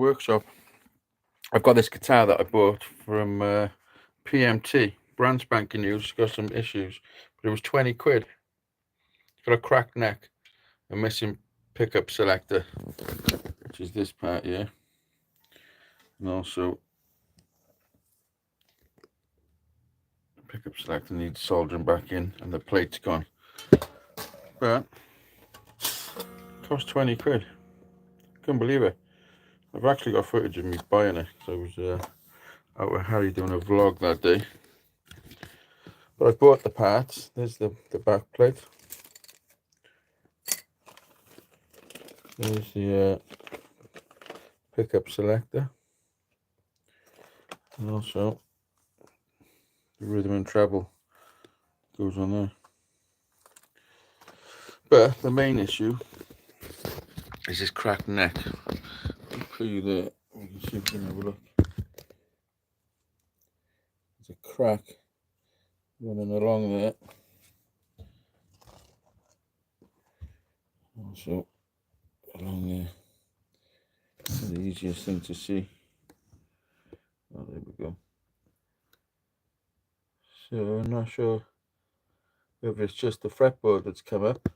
workshop. I've got this guitar that I bought from PMT, brand spanking new. It's got some issues, but it was 20 quid. It's got a cracked neck, a missing pickup selector, which is this part here, and also the pickup selector needs soldering back in, and the plate's gone. But it cost 20 quid. Couldn't believe it. I've actually got footage of me buying it. So I was out with Harry doing a vlog that day. But I bought the parts. There's the back plate. There's the pickup selector. And also the rhythm and treble goes on there. But the main issue is this cracked neck. I'll put you there. You can see if you can have a look. There's a crack running along there. Also along there. It's the easiest thing to see. Oh, there we go. So I'm not sure if it's just the fretboard that's come up,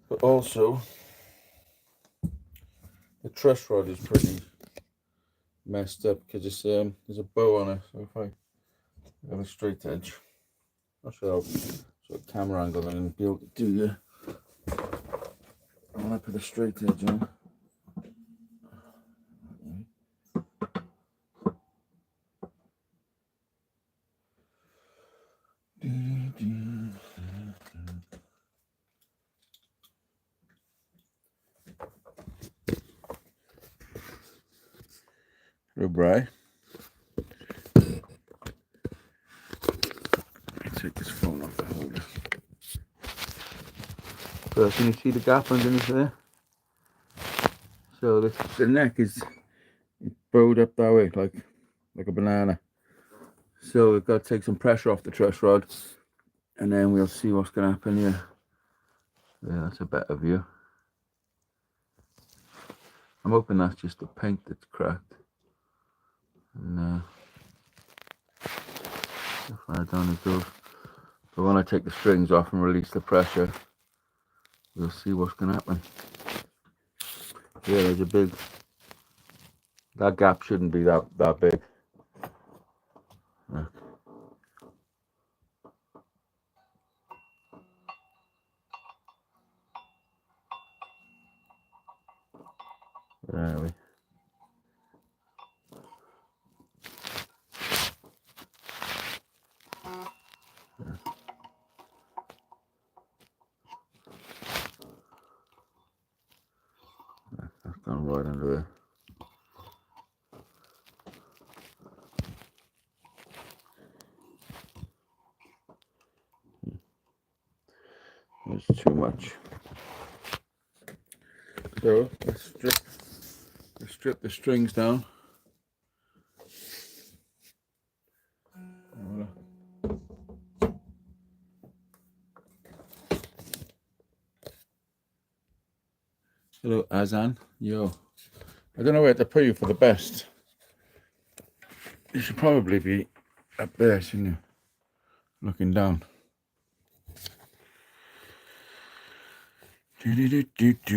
but also the truss rod is pretty messed up because it's there's a bow on it. So if I have a straight edge, not sure how sort of camera angle I'm going to be able to do there. I want to put a straight edge on. Bry. Take this phone off the holder. So can you see the gap underneath there? So the neck is bowed up that way, like a banana. So we've got to take some pressure off the truss rod, and then we'll see what's going to happen here. Yeah, that's a better view. I'm hoping that's just the paint that's cracked. And so far down it goes. But when I take the strings off and release the pressure, we'll see what's going to happen. Yeah, there's a big. That gap shouldn't be that big. Look. Where are we? That's gone right under there. There's too much. So let's strip the strings down. Hello, Azan. Yo. I don't know where to put you for the best. You should probably be up there, shouldn't you? Looking down.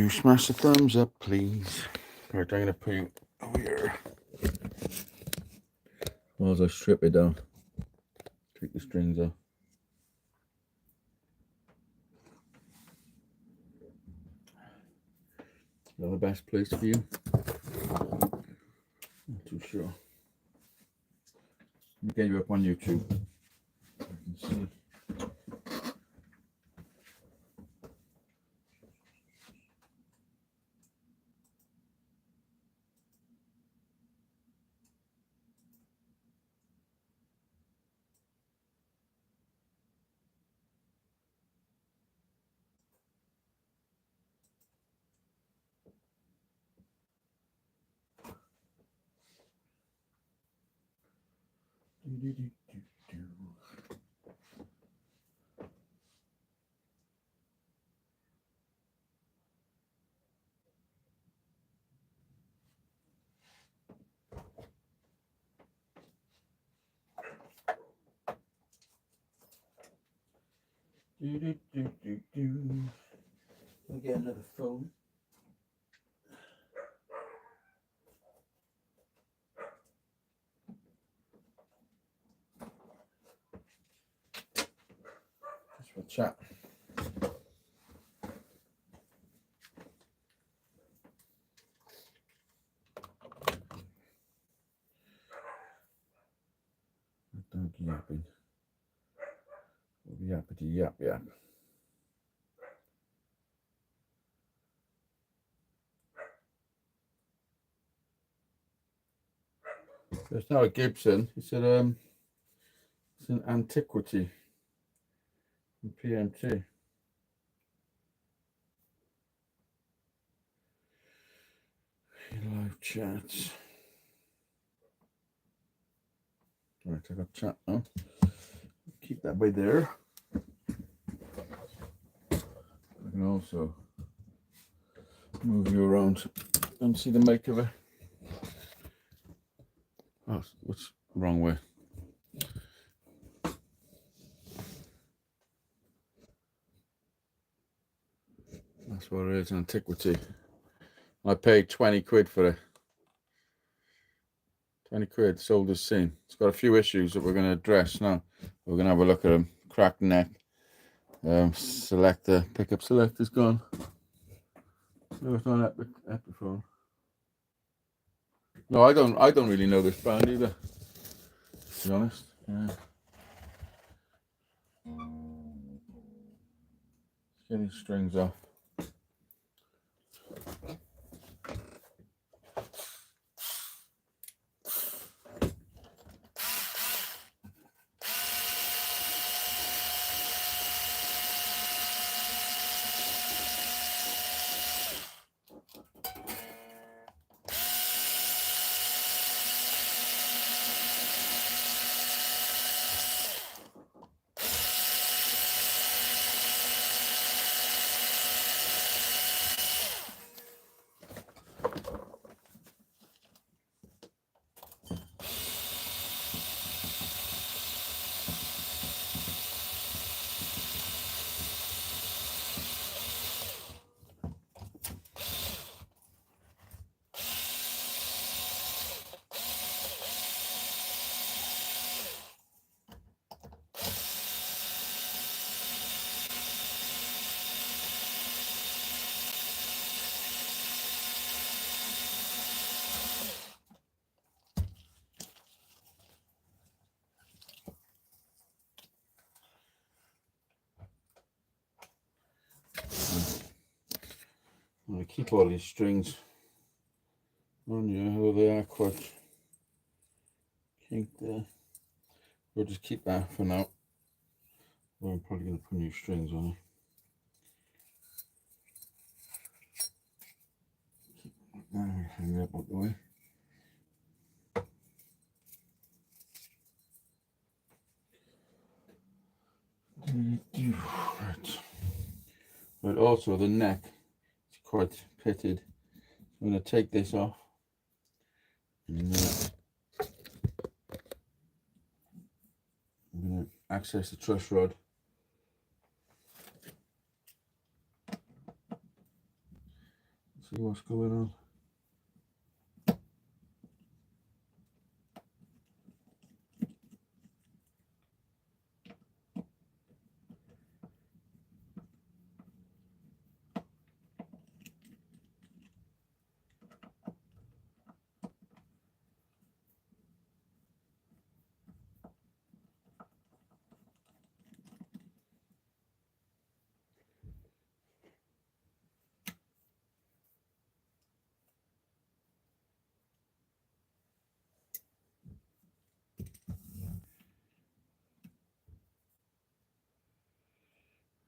Smash the thumbs up, please. Right, I'm gonna put you over here. While I strip it down. Take the strings off. Is that the best place for you? Not too sure. Let me get you up on YouTube. I can see. I'll get another phone. Just for chat. Don't yapping. Yappity yap yap. It's not a Gibson. It's an antiquity from PMT. Live chats. Right, I got chat now. Keep that by there. I can also move you around and see the make of it. Oh, what's the wrong way? That's what it is, antiquity. I paid 20 quid for it. 20 quid, sold as seen. It's got a few issues that we're going to address now. We're going to have a look at them. Cracked neck. Selector, pickup selector's gone. No, it's not Epiphone. No, I don't really know this band either, to be honest. Yeah. Get these strings off. I'm going to keep all these strings on you, although they are quite kinked there. We'll just keep that for now. I'm probably going to put new strings on it. Hang that out the way. Right. But also the neck is quite pitted. I'm going to take this off. And I'm going to access the truss rod. See what's going on.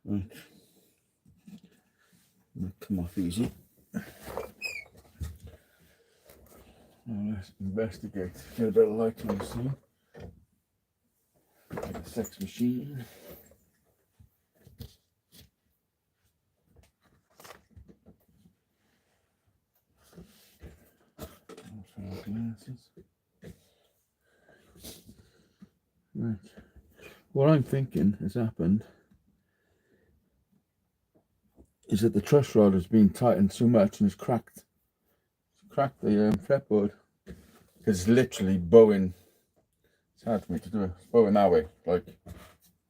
Right. Come off easy. Now let's investigate. Get a bit of light on the scene. Like a sex machine. Glasses. Right. What I'm thinking has happened is that the truss rod has been tightened too much and it's cracked the fretboard, because it's literally bowing. It's hard for me to do it. It's bowing that way, like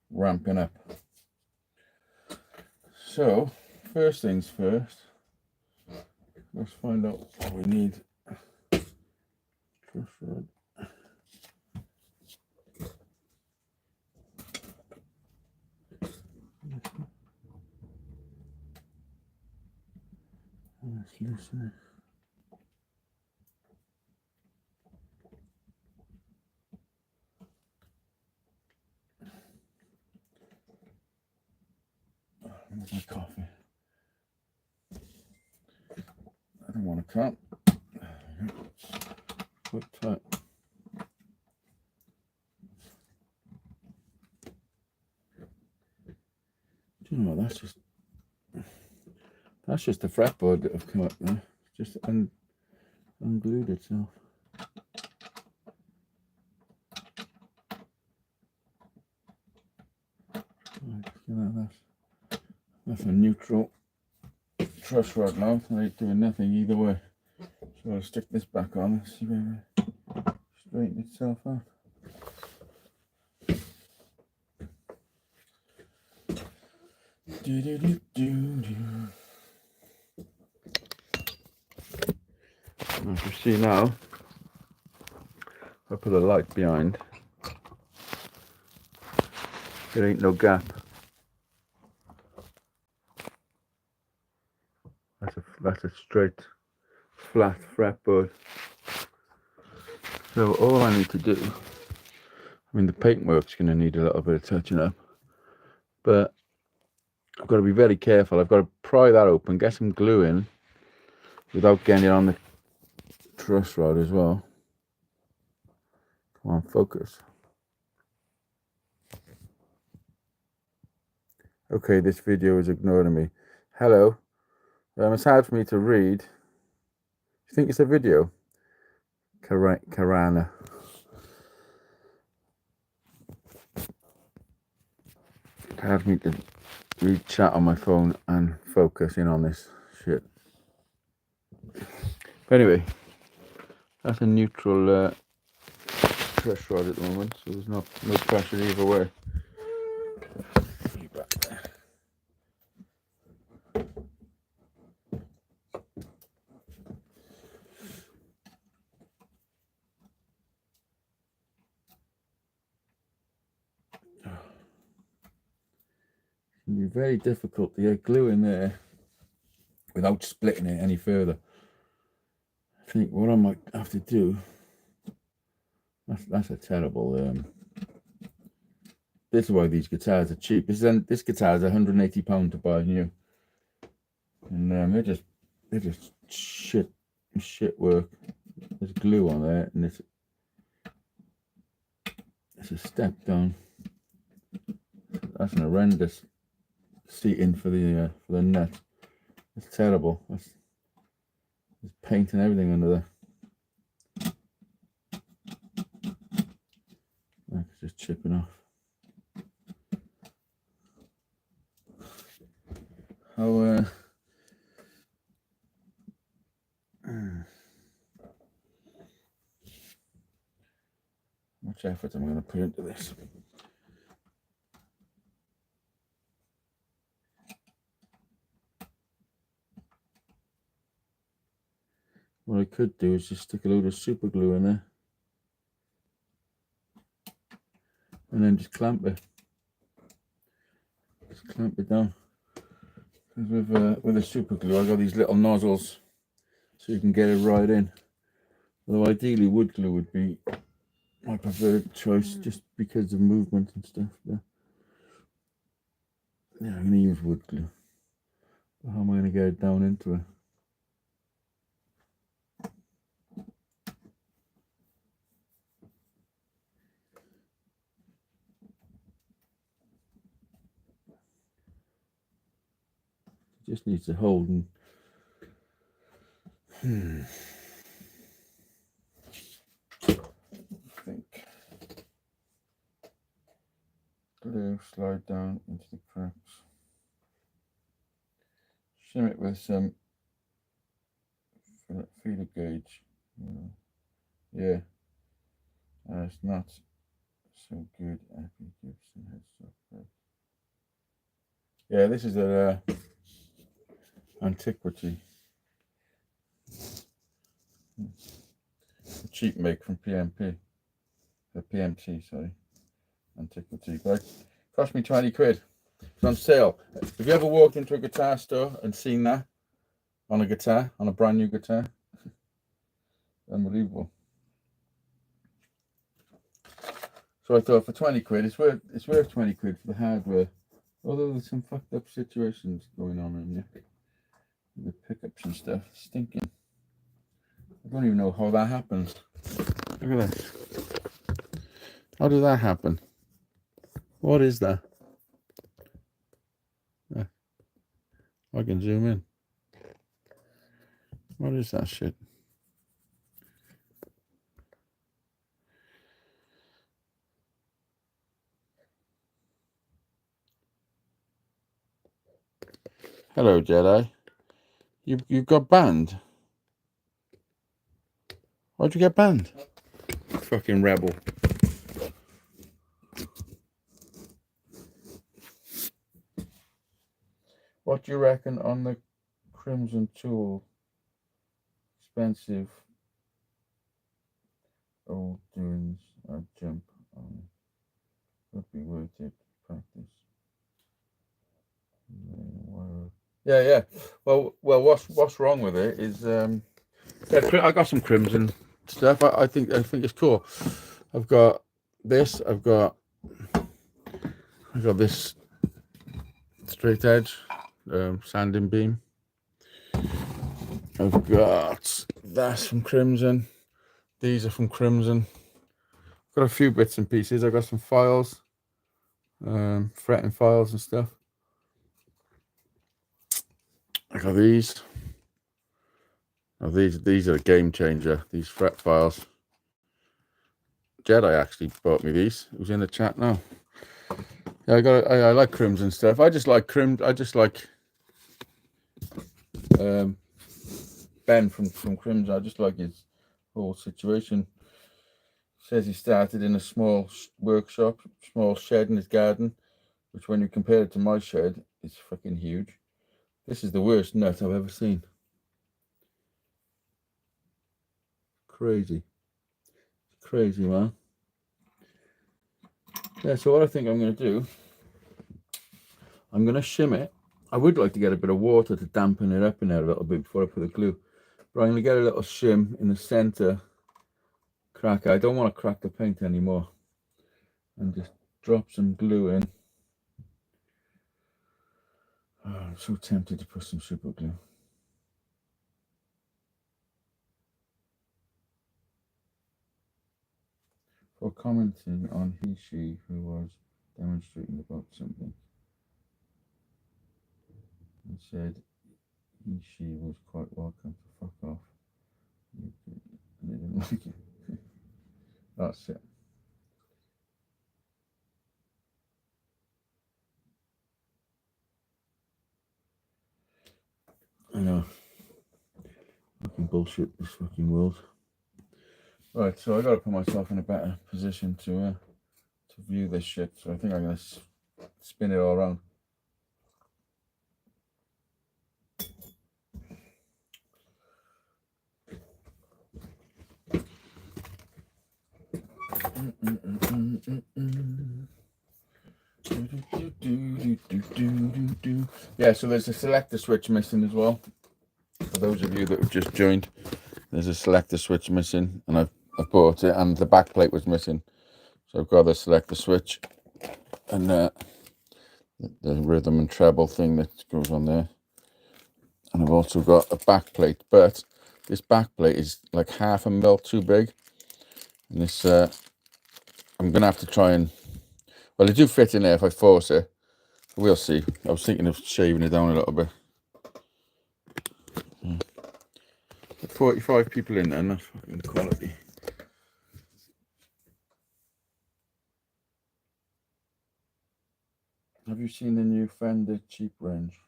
ramping up. So first things first, let's find out what we need. Truss rod. Let's loosen it. Where's my coffee? I don't want to cut. Quite tight. Do you know what? That's just the fretboard that have come up there. Just unglued itself. Right, that's a neutral truss rod now. I ain't doing nothing either way. So I'll stick this back on and see where it straightens itself out. As you see now, I put a light behind. There ain't no gap. That's a straight, flat fretboard. So all I need to do, I mean the paintwork's going to need a little bit of touching up, but I've got to be very careful. I've got to pry that open, get some glue in without getting it on the truss rod as well. Come on, focus. Okay, this video is ignoring me. Hello. It's hard for me to read. Do you think it's a video? Karana. It's hard for me to read chat on my phone and focus in on this shit. But anyway, that's a neutral truss rod at the moment, so there's no pressure either way. It can be very difficult to get glue in there without splitting it any further. I think what I might have to do, that's a terrible, this is why these guitars are cheap. This guitar is £180 to buy new, and they're just shit work. There's glue on there, and it's a step down. That's an horrendous seating for the nut. It's terrible. There's paint and everything under there. That's just chipping off. How much effort am I going to put into this? What I could do is just stick a load of super glue in there and then just clamp it. Just clamp it down. Because with the super glue, I got these little nozzles so you can get it right in. Although ideally wood glue would be my preferred choice, just because of movement and stuff. But yeah, I'm going to use wood glue. But how am I going to get it down into it? It just needs to hold and I think glue slide down into the cracks. shim it with some feeder gauge. Yeah, it's not so good. Happy Gibson headstock. Yeah, this is a antiquity. A cheap make from PMT, sorry. Antiquity. But cost me 20 quid. It's on sale. Have you ever walked into a guitar store and seen that on a guitar, on a brand new guitar? Unbelievable. So I thought for 20 quid, it's worth 20 quid for the hardware. Although there's some fucked up situations going on in here. The pickups and stuff, stinking. I don't even know how that happens. Look at this. How did that happen? What is that? I can zoom in. What is that shit? Hello, Jedi. You got banned? Why'd you get banned? Fucking rebel. What do you reckon on the Crimson Tool? Expensive old doings. I'd jump on. Would be worth it. Practice. Yeah. Well. What's wrong with it is I got some Crimson stuff. I think it's cool. I've got this. I've got this straight edge sanding beam. I've got that's from Crimson. These are from Crimson. Got a few bits and pieces. I've got some files, fretting files and stuff. I got these. Oh, these are a game changer. These fret files. Jedi actually bought me these. It was in the chat now. Yeah, I like Crimson stuff. I just like Ben from Crimson. I just like his whole situation. Says he started in a small workshop, small shed in his garden, which when you compare it to my shed, is fucking huge. This is the worst nut I've ever seen. Crazy, man. Yeah, so what I think I'm going to do, I'm going to shim it. I would like to get a bit of water to dampen it up in there a little bit before I put the glue. But I'm going to get a little shim in the center cracker. I don't want to crack the paint anymore. And just drop some glue in. Oh, I'm so tempted to put some super glue. For commenting on she who was demonstrating about something. And said she was quite welcome to fuck off. And they didn't like it. That's it. I know. Fucking bullshit, this fucking world. Right, so I gotta put myself in a better position to view this shit. So I think I'm gonna spin it all around. Yeah, so there's a selector switch missing as well. For those of you that have just joined, there's a selector switch missing, and I've bought it, and the back plate was missing. So I've got the selector switch and the rhythm and treble thing that goes on there. And I've also got a back plate, but this back plate is like half a mil too big. And this, I'm going to have to try and, well, it do fit in there if I force it. We'll see. I was thinking of shaving it down a little bit. 45 people in there, and that's fucking quality. Have you seen the new Fender cheap range?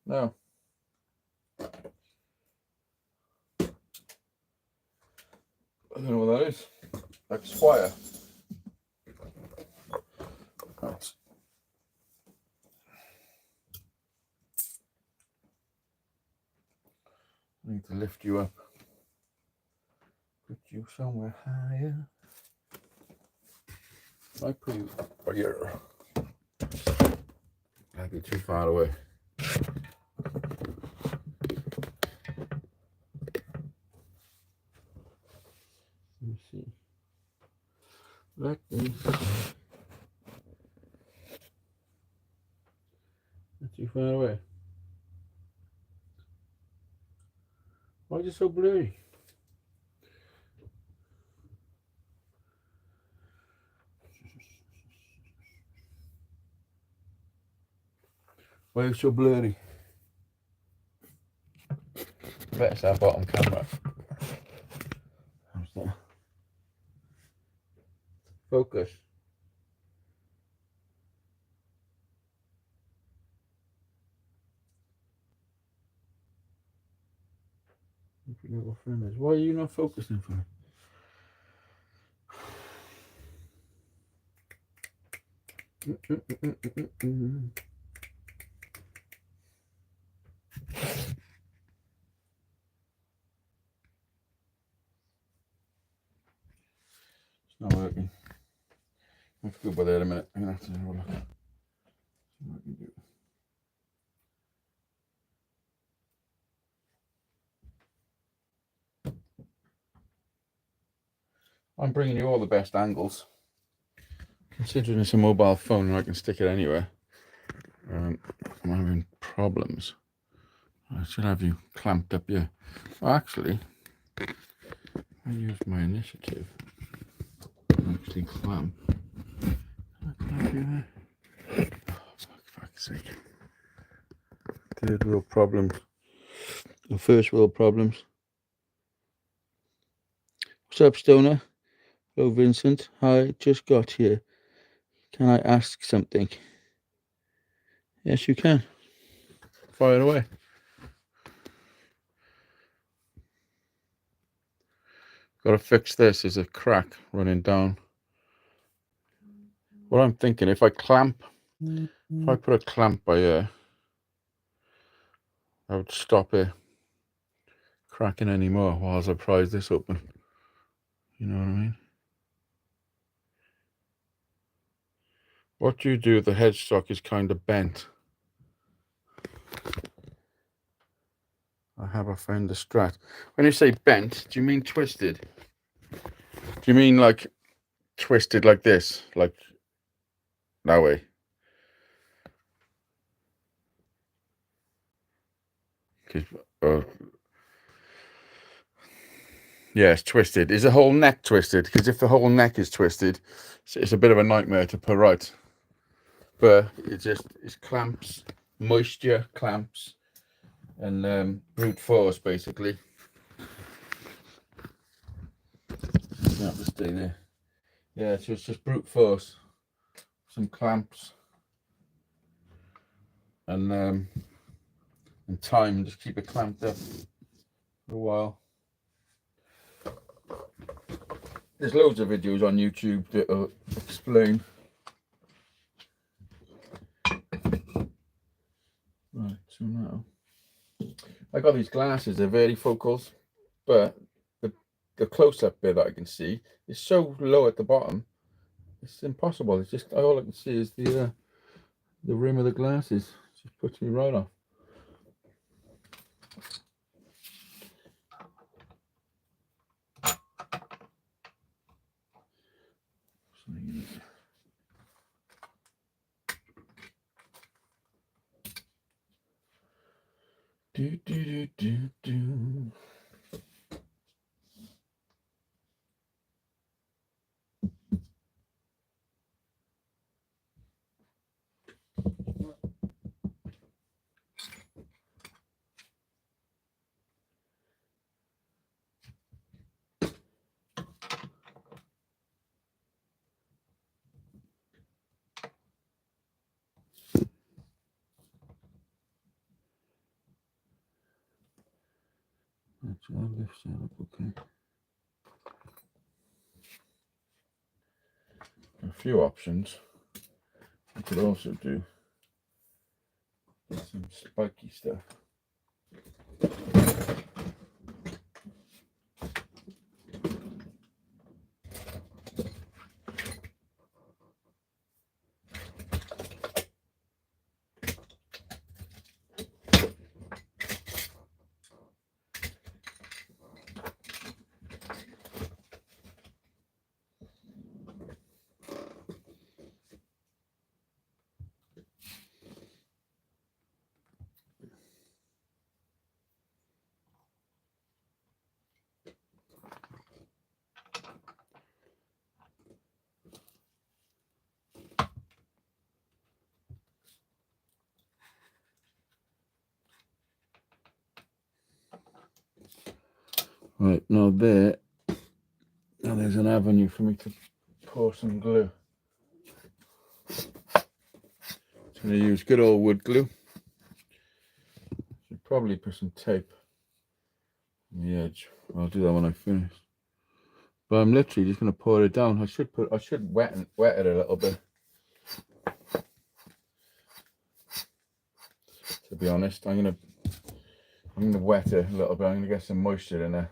No. I don't know what that is. Like Squire. Right. I need to lift you up. Put you somewhere higher. I put you right here. That'd be too far away. Let me see. Like this. Not too far away. Why is it so blurry? Why is it so blurry? Better start bottom camera. How's that? Focus. Little friend is. Why are you not focusing for me? It's not working. I have to go by there in a minute. I'm gonna have to have a look. See what I can do. I'm bringing you all the best angles. Considering it's a mobile phone and I can stick it anywhere, I'm having problems. I should have you clamped up here. Well, actually, I use my initiative to actually clamp. Can I clamp you there? Oh, for fuck's sake. Third world problems. The first world problems. What's up, Stoner? Hello, Vincent. Hi, just got here. Can I ask something? Yes, you can. Fire away. Got to fix this. There's a crack running down. What I'm thinking, if I clamp, if I put a clamp by here, I would stop it cracking anymore whilst I prise this open. You know what I mean? What you do, the headstock is kind of bent. I have a Fender Strat. When you say bent, do you mean twisted? Do you mean like twisted like this? Like that way? Yeah, it's twisted. Is the whole neck twisted? Because if the whole neck is twisted, it's a bit of a nightmare to put right. But it's clamps, moisture clamps, and brute force basically. You have to stay there. Yeah, so it's just brute force, some clamps, and time. Just keep it clamped up for a while. There's loads of videos on YouTube that explain. Right, so now I got these glasses. They're varifocals, but the close-up bit that I can see is so low at the bottom. It's impossible. It's just all I can see is the rim of the glasses. It just puts me right off. Do, do, do, do, do. I'll lift that up, okay. A few options. I could also do some spiky stuff. Right, now there's an avenue for me to pour some glue. I'm going to use good old wood glue. Should probably put some tape on the edge. I'll do that when I finish. But I'm literally just going to pour it down. I should wet it a little bit. To be honest, I'm gonna wet it a little bit. I'm gonna get some moisture in there,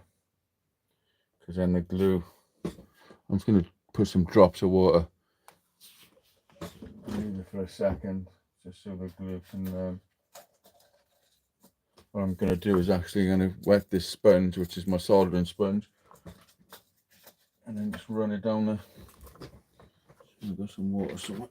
because then the glue. I'm just gonna put some drops of water. Leave it for a second, just so the glue can. What I'm gonna do is actually gonna wet this sponge, which is my soldering sponge, and then just run it down there. I've got some water somewhere.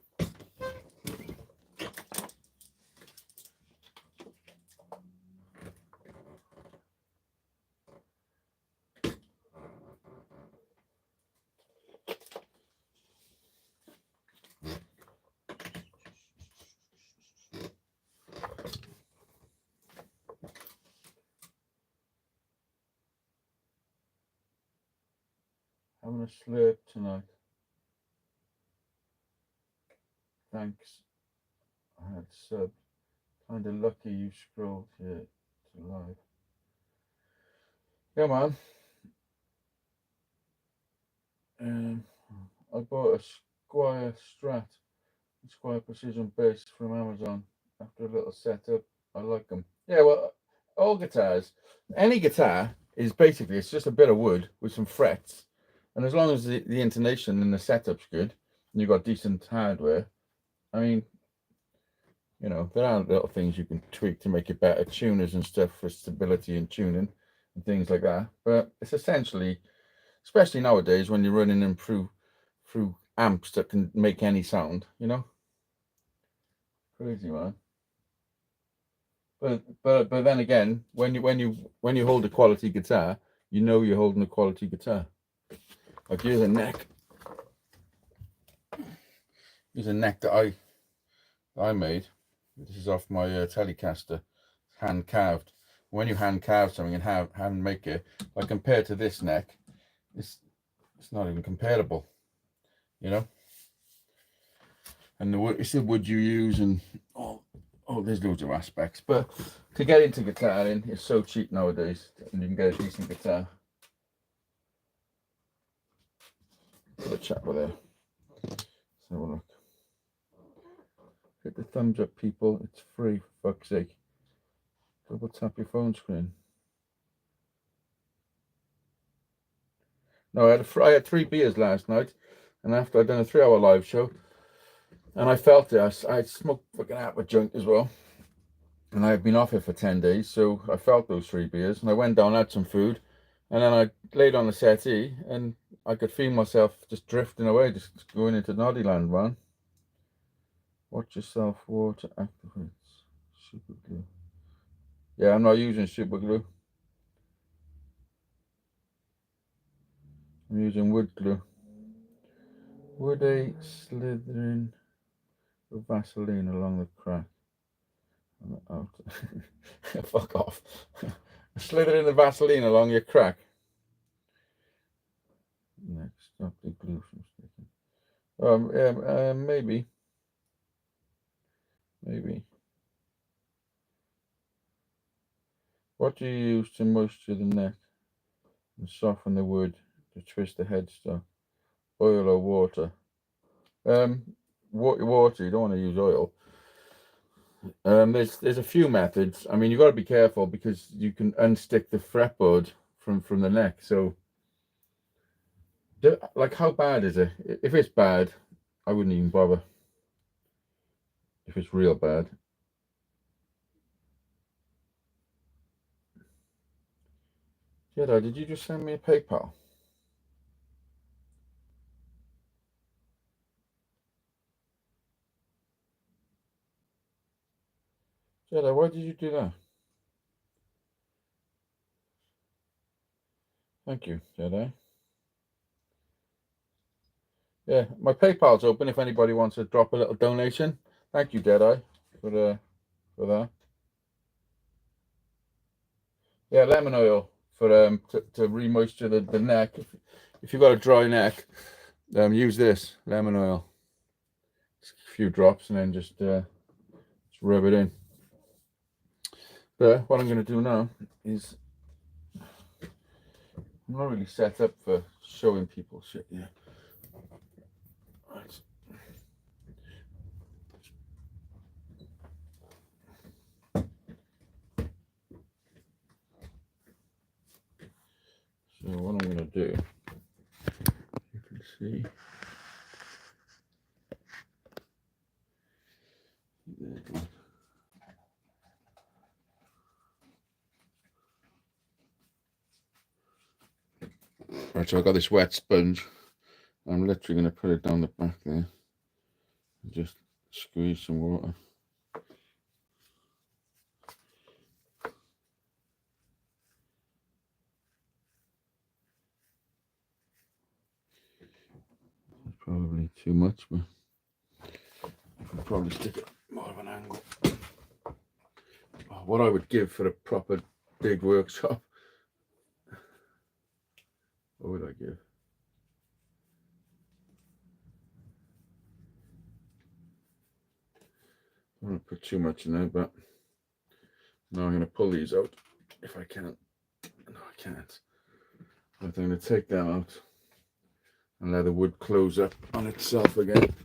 Having a slurp tonight. Thanks. I had sub. Kind of lucky you scrolled here to live. Yeah, man. I bought a Squire Strat, Squire Precision Bass from Amazon. After a little setup, I like them. Yeah, well, all guitars, any guitar is basically, it's just a bit of wood with some frets. And as long as the intonation and the setup's good, and you've got decent hardware, I mean, you know, there are little things you can tweak to make it better, tuners and stuff for stability and tuning and things like that. But it's essentially, especially nowadays when you're running them through amps that can make any sound, you know. Crazy, man. But then again, when you hold a quality guitar, you know you're holding a quality guitar. Like here's a neck. Here's a neck that I made. This is off my Telecaster, hand carved. When you hand carve something and hand make it, like compared to this neck, it's not even comparable, you know. And the wood, it's the wood you use, and there's loads of aspects. But to get into guitaring, it's so cheap nowadays, and you can get a decent guitar. Put a chat with there. Let's have a look. Hit the thumbs up, people. It's free, for fuck's sake. Double tap your phone screen. No, I had 3 beers last night, and after I'd done a 3-hour live show, and I felt it. I smoked fucking out with junk as well, and I had been off it for 10 days, so I felt those 3 beers, and I went down, had some food, and then I laid on the settee, and I could feel myself just drifting away, just going into Noddy land, man. Watch yourself, water activates. Super glue. Yeah, I'm not using super glue. I'm using wood glue. Would a slithering of Vaseline along the crack on the outer. Fuck off. Slithering the Vaseline along your crack. Next, stop the glue from sticking. Maybe. What do you use to moisture the neck? and soften the wood to twist the headstock. Oil or water? Water. You don't want to use oil. There's a few methods. I mean, you've got to be careful because you can unstick the fretboard from the neck. So, like, how bad is it? If it's bad, I wouldn't even bother. If it's real bad. Jedi, did you just send me a PayPal? Jedi, why did you do that? Thank you, Jedi. Yeah, my PayPal's open if anybody wants to drop a little donation. Thank you, Jedi, for that. Yeah, lemon oil for to re-moisture the neck. If you've got a dry neck, use this lemon oil. Just a few drops and then just rub it in. But what I'm going to do now is I'm not really set up for showing people shit yet. Right. So what I'm going to do, you can see. Right, so I got this wet sponge. I'm literally going to put it down the back there and just squeeze some water. Probably too much, but I could probably stick it more of an angle. What I would give for a proper big workshop. What would I give? I don't want to put too much in there, but now I'm going to pull these out if I can. No, I can't. But I'm going to take them out and let the wood close up on itself again.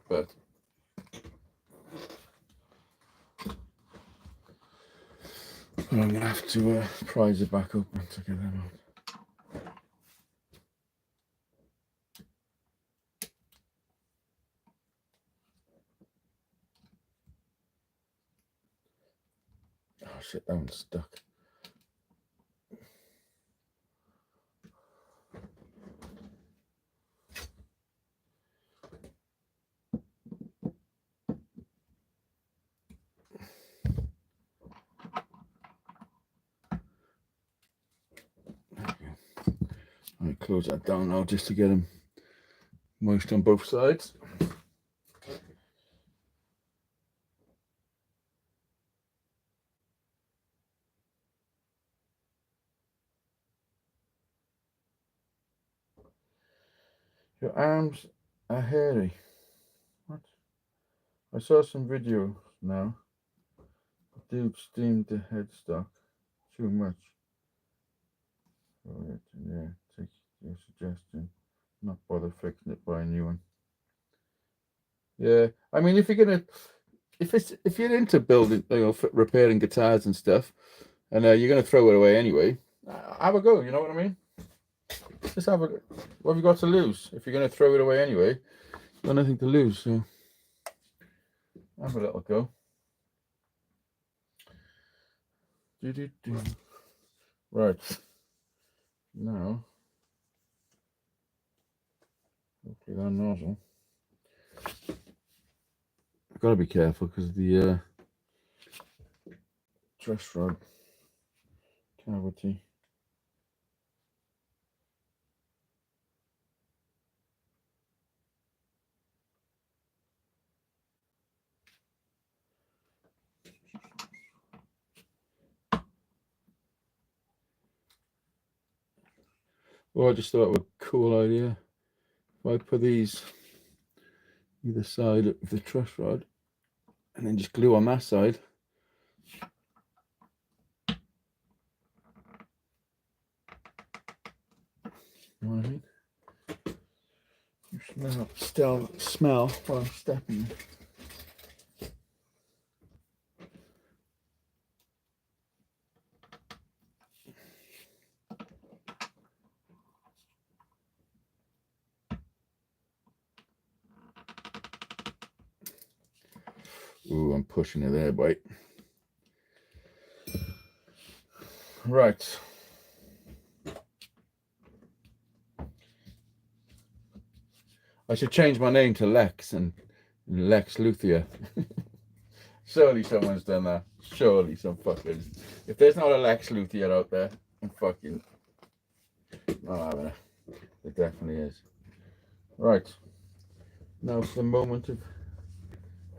But I'm going to have to prise it back open to get them out. Oh shit, that one's stuck. I close that down now just to get them moist on both sides. Your arms are hairy. What? I saw some videos now. The dude steamed the headstock too much. Yeah, take your suggestion. Not bother fixing it, buy a new one. Yeah, I mean, if you're into building, repairing guitars and stuff, and you're gonna throw it away anyway, have a go. You know what I mean? Just have a. What have you got to lose? If you're gonna throw it away anyway, you've got nothing to lose. So have a little go. Right. Now, hopefully that nozzle. I've got to be careful because the truss rod cavity. Well, I just thought it was a cool idea. If I put these either side of the truss rod and then just glue on that side. You know what I mean? You smell while I'm stepping. Ooh, I'm pushing it there, boy. Right. I should change my name to Lex and Lex Luthor. Surely someone's done that. Surely some fuckers. If there's not a Lex Luthor out there, I'm fucking not having it. There definitely is. Right. Now for the moment of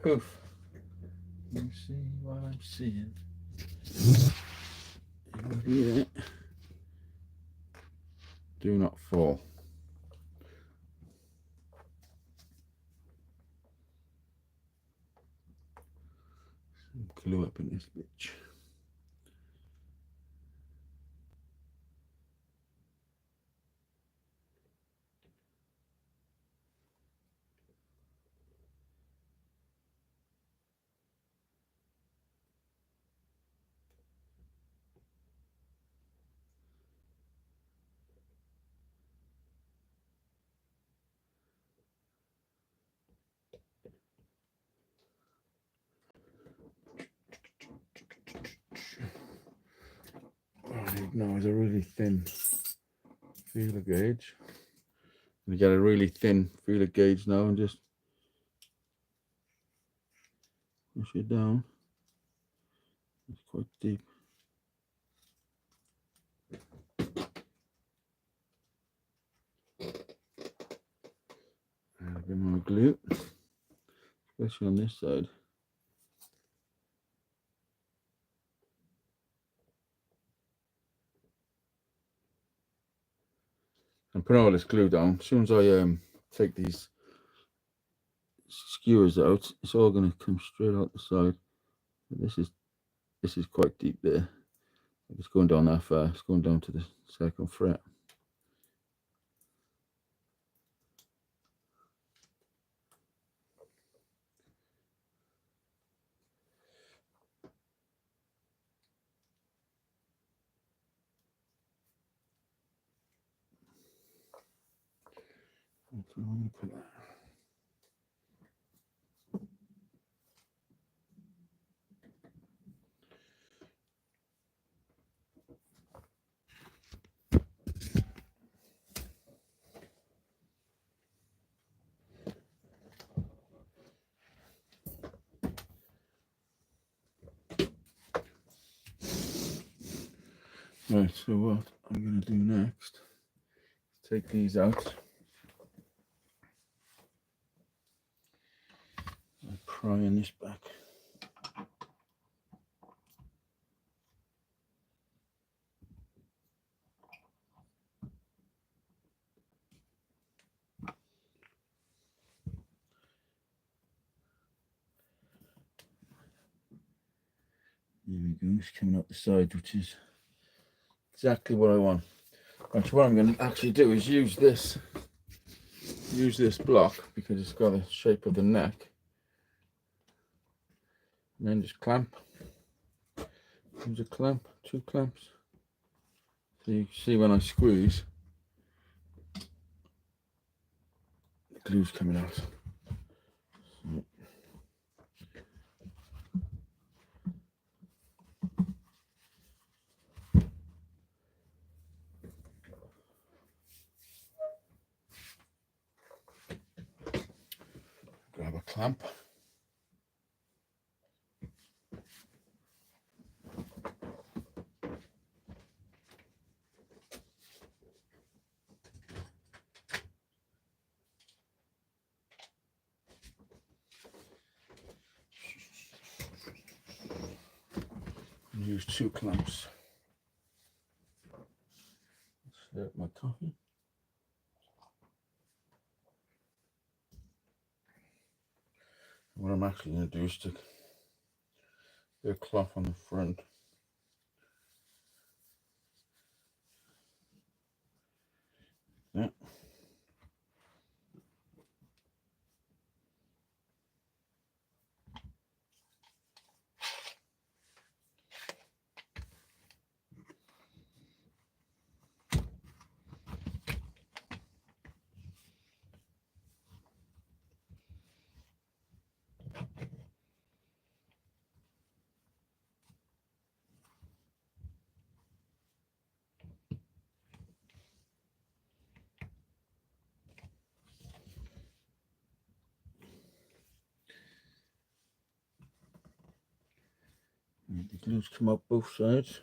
hoof. You see what I'm seeing. Yeah. Do not fall. Some glue up in this bitch. Now is a really thin feeler gauge. We get a really thin feeler gauge now and just push it down. It's quite deep. Add a bit more glue, especially on this side. And put all this glue down. As soon as I take these skewers out, it's all going to come straight out the side. This is quite deep there. It's going down that far. It's going down to the second fret. I'm going to put that. Right, so what I'm going to do next is take these out. I'm prying this back. There we go, it's coming out the side, which is exactly what I want. Right, so what I'm going to actually do is use this block because it's got the shape of the neck, and then just clamp. Use a clamp, 2 clamps. So you see when I squeeze, the glue's coming out. So, grab a clamp. And use 2 clamps. Slurp my coffee. What I'm actually going to do is stick a bit of cloth on the front. The glues come up both sides.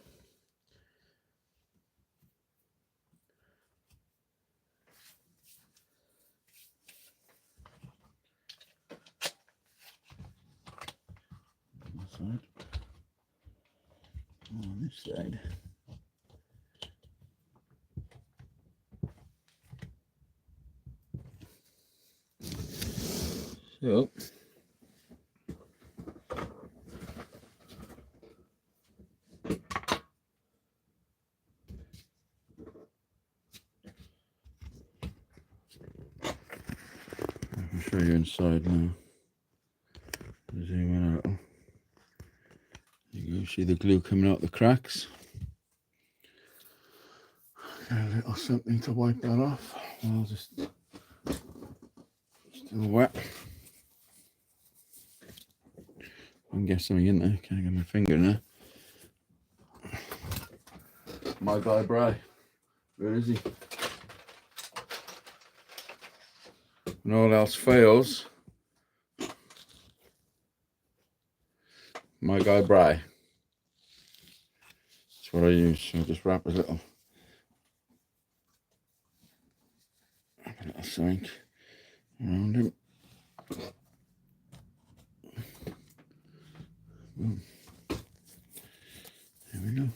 On this side. So I'll show you inside now. Zoom in out. You go, see the glue coming out the cracks. Get a little something to wipe that off. I'll just still wet. I can get something in there. Can't get my finger in there. My guy Bry. Where is he? When all else fails, my guy Bry. That's what I use. So I just wrap a little something around him. Boom. There we go.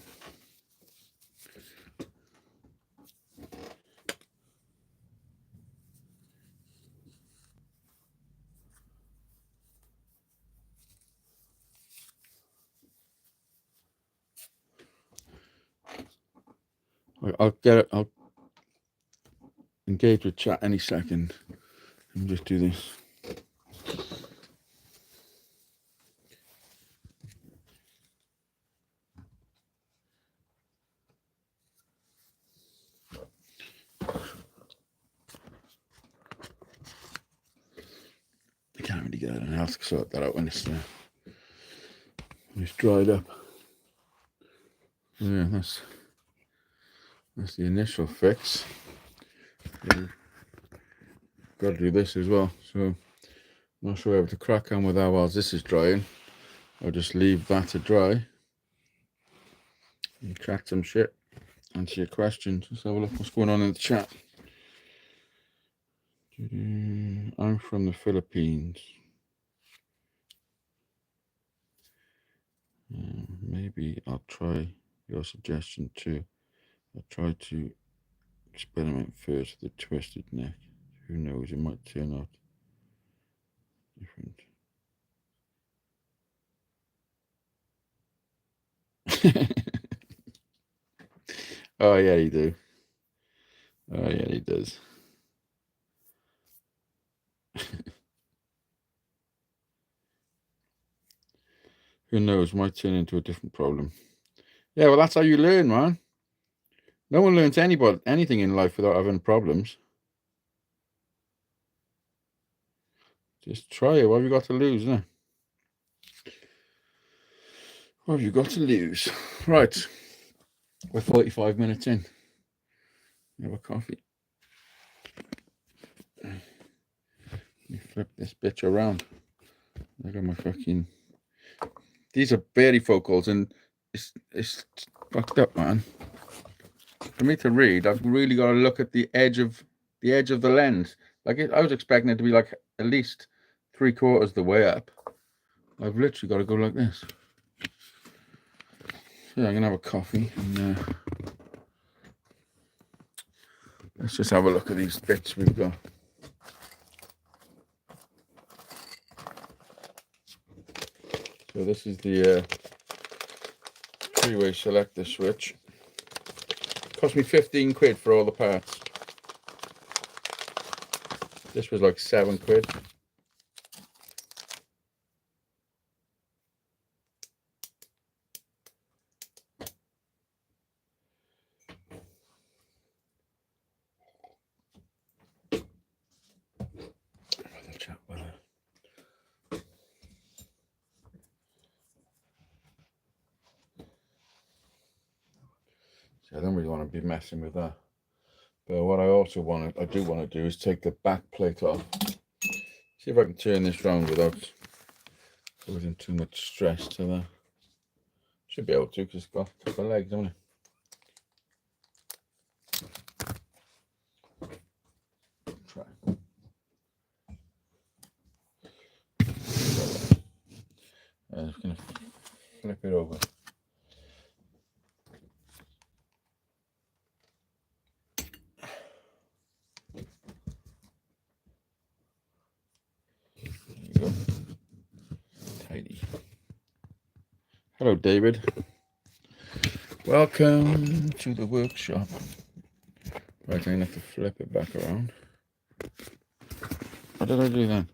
I'll get it. I'll engage with chat any second. Let me just do this. I can't really get anything else to sort that out when it's dried up. Yeah, that's the initial fix. Got to do this as well. So I'm not sure whether to crack on with that whilst this is drying, or just leave that to dry and crack some shit. Answer your questions. Let's have a look what's going on in the chat. I'm from the Philippines. Maybe I'll try your suggestion too. I'll try to experiment first with the twisted neck. Who knows, it might turn out different. Oh yeah, you do. Oh yeah, he does. Who knows, might turn into a different problem. Yeah, well, that's how you learn, man. No one learns anything in life without having problems. Just try it. What have you got to lose, huh? What have you got to lose? Right. We're 45 minutes in. Have a coffee. Let me flip this bitch around. I got my fucking... These are varifocals and it's fucked up, man. For me to read, I've really got to look at the edge of the lens. Like I was expecting it to be like at least 3/4 the way up. I've literally got to go like this. So I'm gonna have a coffee and let's just have a look at these bits we've got. So this is the three-way selector switch. Cost me 15 quid for all the parts. This was like 7 quid. So I don't really want to be messing with that. But what I also I do want to do is take the back plate off. See if I can turn this round without causing too much stress to that. Should be able to, because it's got a couple of legs, haven't it? Try. I'm just going to flip it over. There you go. Tidy. Hello, David. Welcome to the workshop. Right, I'm going to have to flip it back around. What did I do then?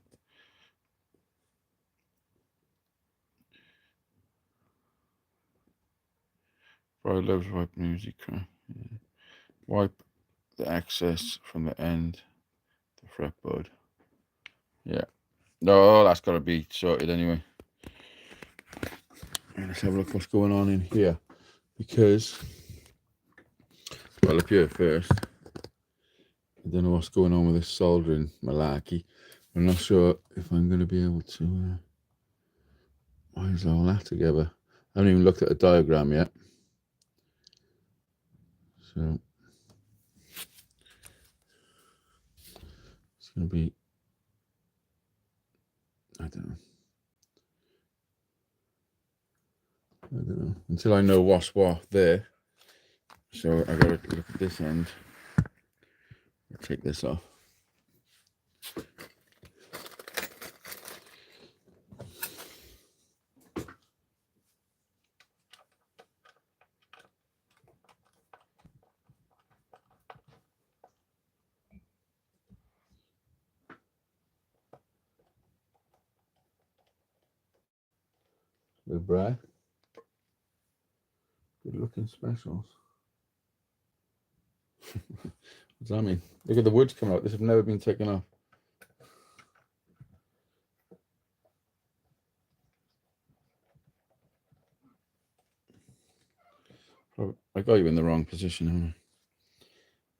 Brian loves wipe music. Wipe the excess from the end, the fretboard. Yeah. No, that's got to be sorted anyway. And let's have a look what's going on in here. Because, well, up here first. I don't know what's going on with this soldering malarkey. I'm not sure if I'm going to be able to wires all that together. I haven't even looked at a diagram yet. So it's going to be, I don't know, until I know what's what there. So I got to look at this end. I'll take this off. The bra. Good looking specials. What's that mean? Look at the woods coming out. This have never been taken off. I got you in the wrong position, haven't I?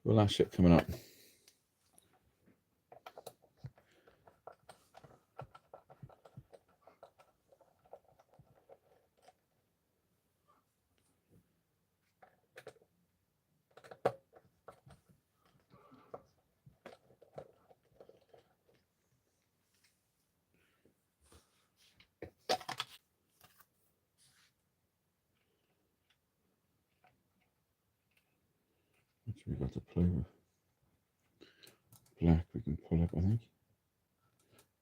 Well, that shit coming up. Which we got to play with. Black we can pull up, I think.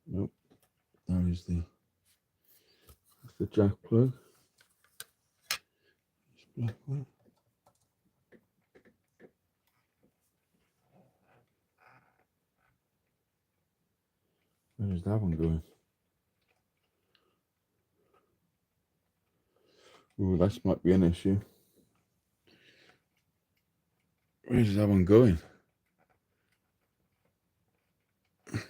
Nope. There is that's the jack plug. This black one. Where is that one going? Ooh, that might be an issue. Where's that one going? That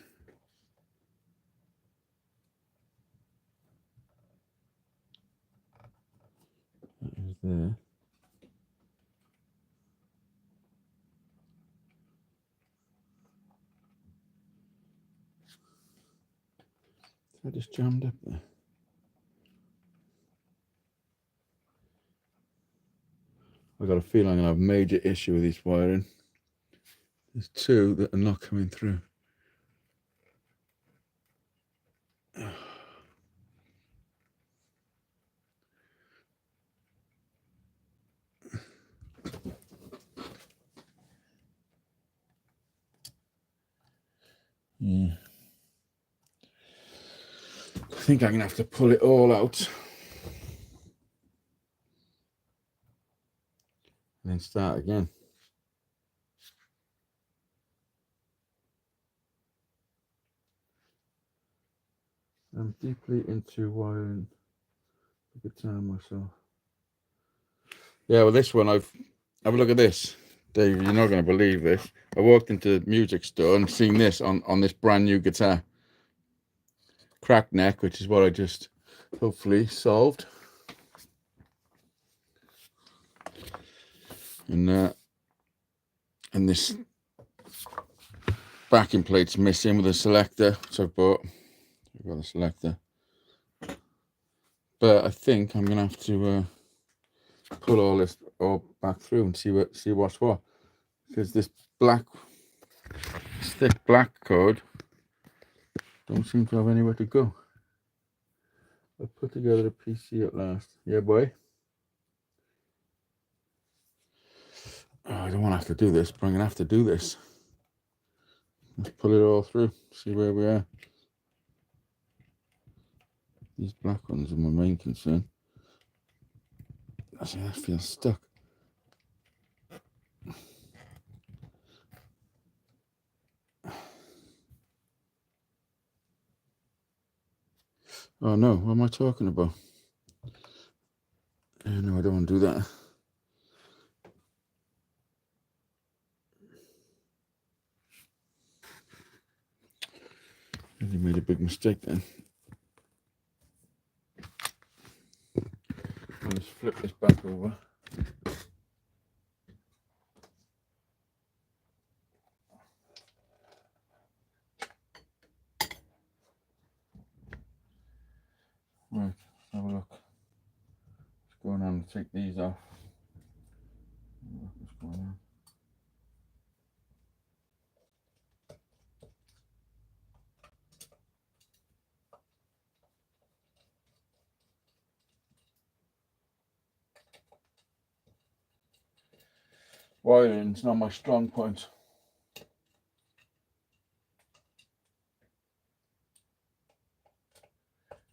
is there. I just jammed up there. I got a feeling I'm gonna have a major issue with this wiring. There's two that are not coming through. Yeah. I think I'm gonna have to pull it all out and then start again. I'm deeply into wiring the guitar myself. Yeah, well, this one, have a look at this. Dave, you're not going to believe this. I walked into the music store and seen this on this brand new guitar. Cracked neck, which is what I just hopefully solved. And this backing plate's missing with a selector, so I've got a selector. But I think I'm gonna have to pull all this all back through and see what's what, because this thick black code don't seem to have anywhere to go. I put together a PC at last. Yeah, boy. Oh, I don't want to have to do this, but I'm gonna have to do this. Let's pull it all through, see where we are. These black ones are my main concern. Actually, that feels stuck. Oh no, what am I talking about? No, I don't want to do that. I really made a big mistake then. I'll just flip this back over. Right, let's have a look. Let's go on and take these off. What's going on? Wiring's not my strong point.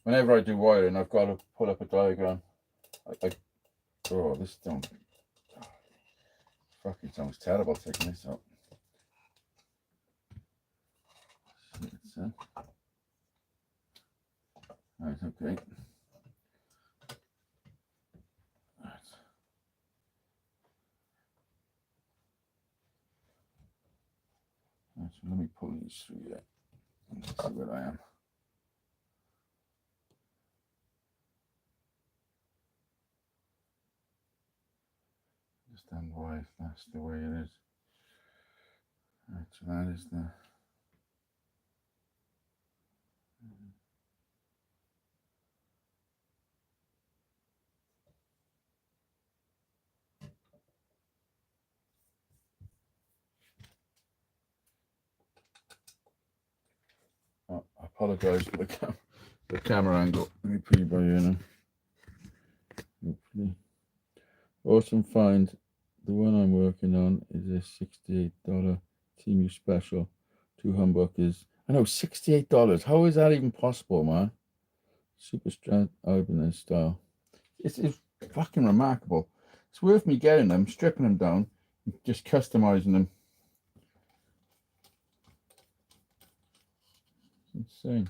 Whenever I do wiring, I've got to pull up a diagram. Oh, this don't. Fucking sounds terrible taking this out. Right, okay. Right. Right, so let me pull these through there and see where I am. Understand why that's the way it is. Right, so that is the. Oh, I apologise for the camera angle. Let me put you by here now. Hopefully. Awesome find. The one I'm working on is a $68 Team U Special. 2 humbuckers. I know, $68. How is that even possible, man? Super Strat Ibanez style. It's fucking remarkable. It's worth me getting them, stripping them down, just customizing them. It's insane.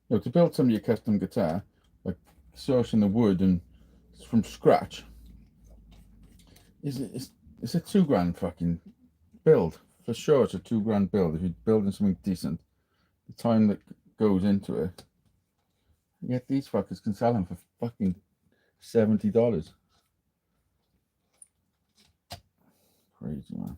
You know, to build some of your custom guitar, like sourcing the wood and from scratch, it's a $2,000 fucking build. For sure, it's a $2,000 build. If you're building something decent, the time that goes into it, yet these fuckers can sell them for fucking $70. Crazy, man.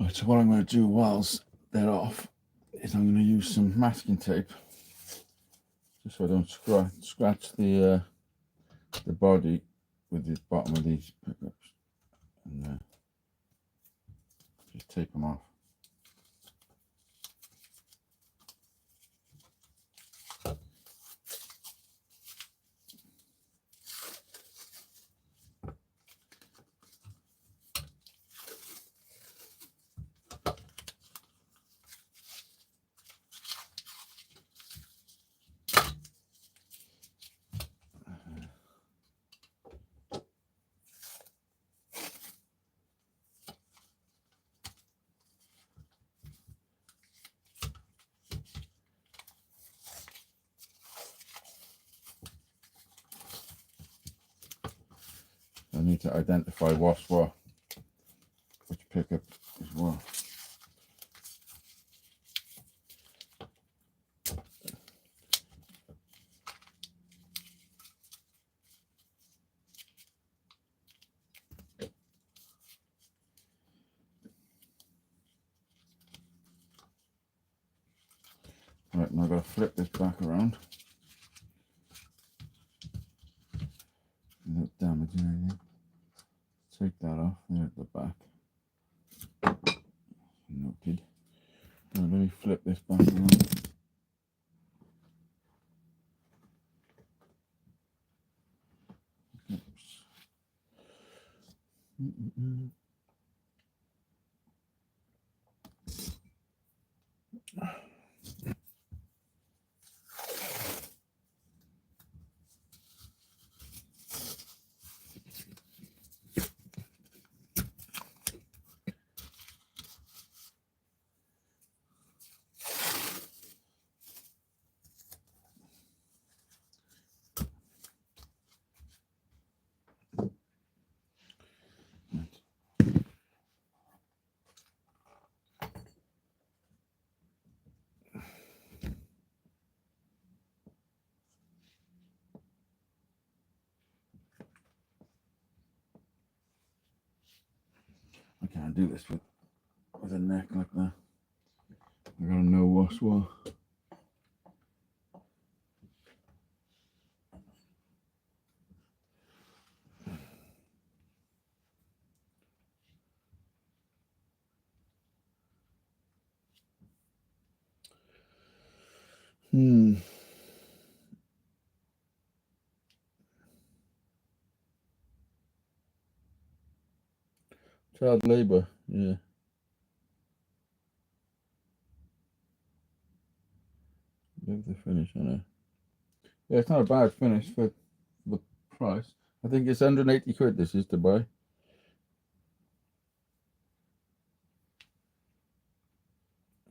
Right, so what I'm going to do whilst they're off is I'm going to use some masking tape, just so I don't scratch the body with the bottom of these pickups, and just tape them off. I need to identify what's what, which pickup is what. Right, now I've got to flip this back around. Not damaging anything. Take that off there at the back. Noted. Now let me flip this back around. Oops. I can't do this with a neck like that. I gotta know what's what. Child labour, yeah. Look at the finish on it. Yeah, it's not a bad finish for the price. I think it's 180 quid this is to buy.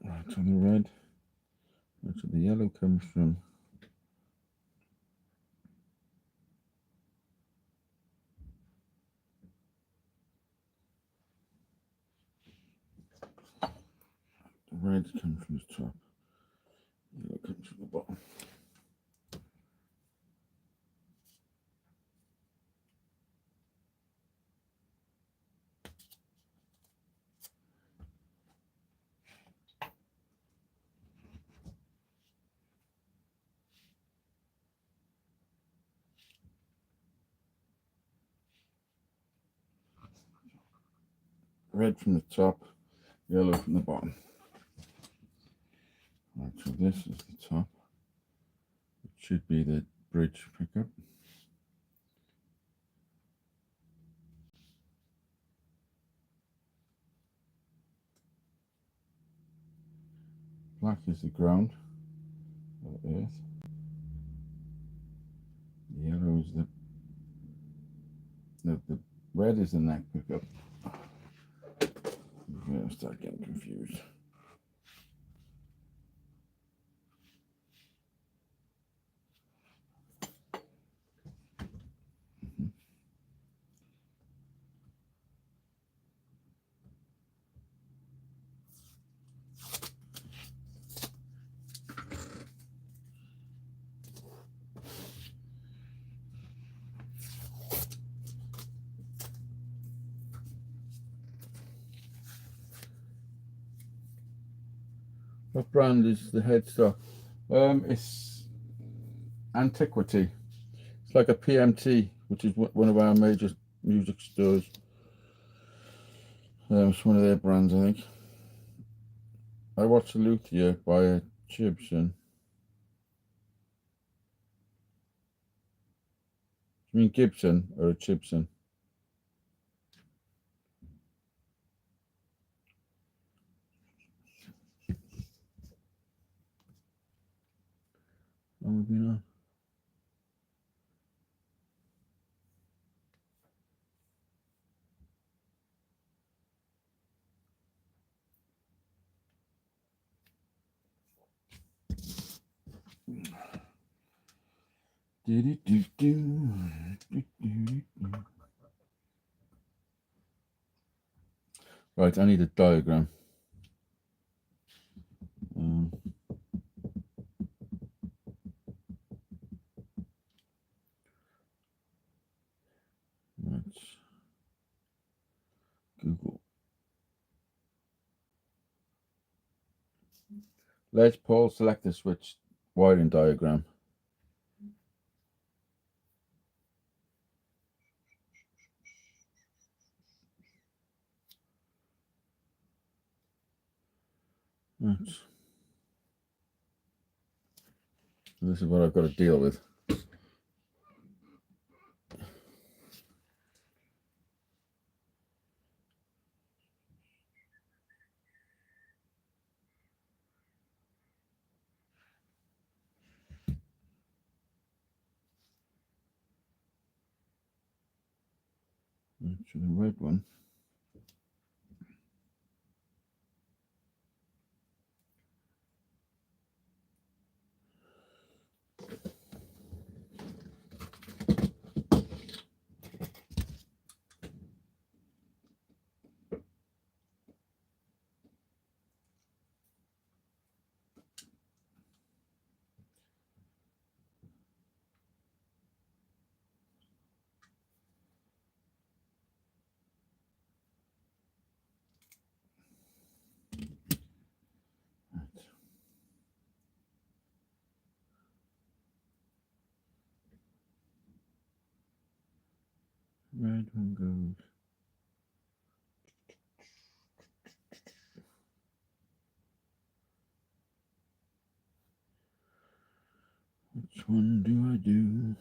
Right, on the red. That's where the yellow comes from. The red comes from the top. The yellow comes from the bottom. Red from the top, yellow from the bottom. Right, so this is the top. It should be the bridge pickup. Black is the ground, or the earth. The yellow is the red is the neck pickup. I'm gonna start getting confused. What brand is the headstock? It's Antiquity. It's like a PMT, which is one of our major music stores. It's one of their brands, I think. I watched a luthier by a Gibson. You mean Gibson or a Gibson? Oh, maybe not. Right, I need a diagram. Let's Google. Let's Paul select the switch wiring diagram. Right. This is what I've got to deal with. To the red one. Red one goes. Which one do I do?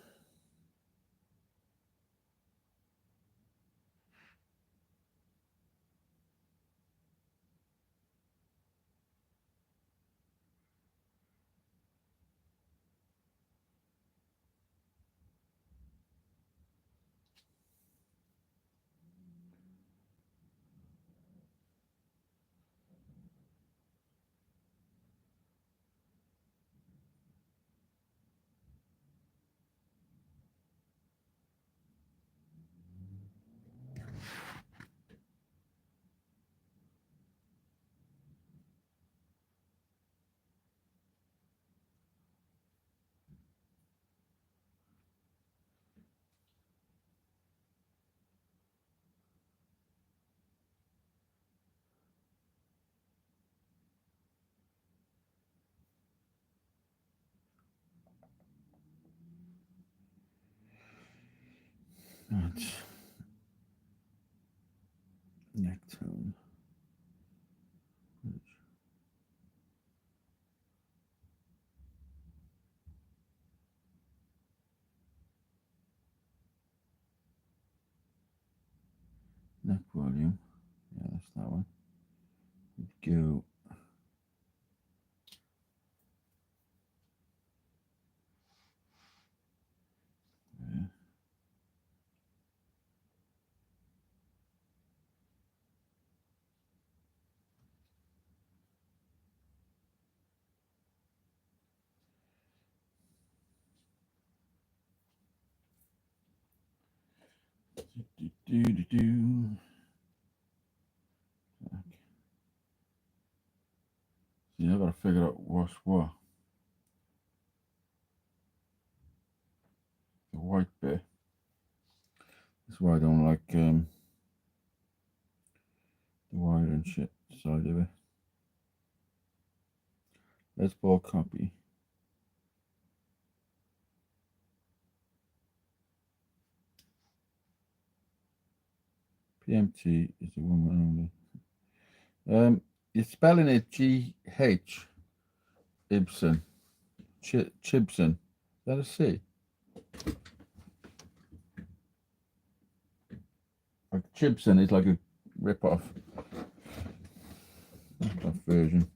Right. Neck tone. Neck volume. Yeah, that's that one. Go. Yeah. Do. See, I've got to figure out what's what. The white bit. That's why I don't like the wire and shit side of it. Let's ball copy. PMT is the one only. You're spelling it G-H. Ibsen. Chibson. Is that a C? Like Chibson is like a rip-off. That version.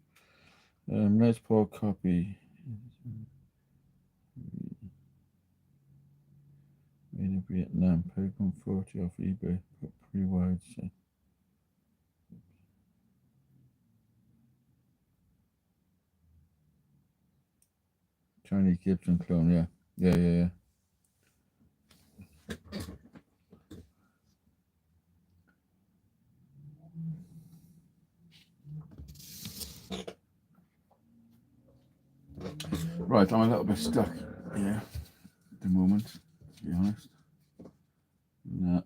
Let's pull copy. Made in Vietnam. Paid 140 off eBay. Got pre-wired set. Chinese Gibson clone, yeah. Yeah. Right, I'm a little bit stuck here at the moment, to be honest. No.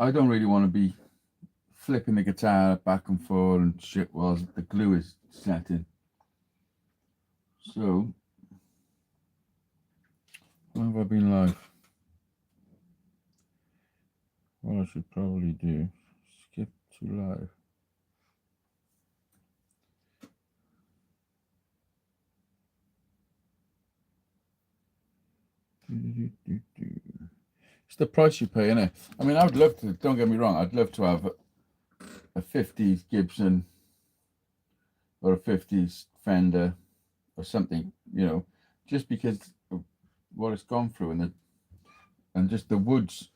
I don't really want to be flipping the guitar back and forth and shit while the glue is setting. So, how have I been live? What I should probably do, skip to live. It's the price you pay, innit? I mean, I would love to, don't get me wrong, I'd love to have a 50s Gibson or a 50s Fender or something, you know, just because of what it's gone through and just the woods.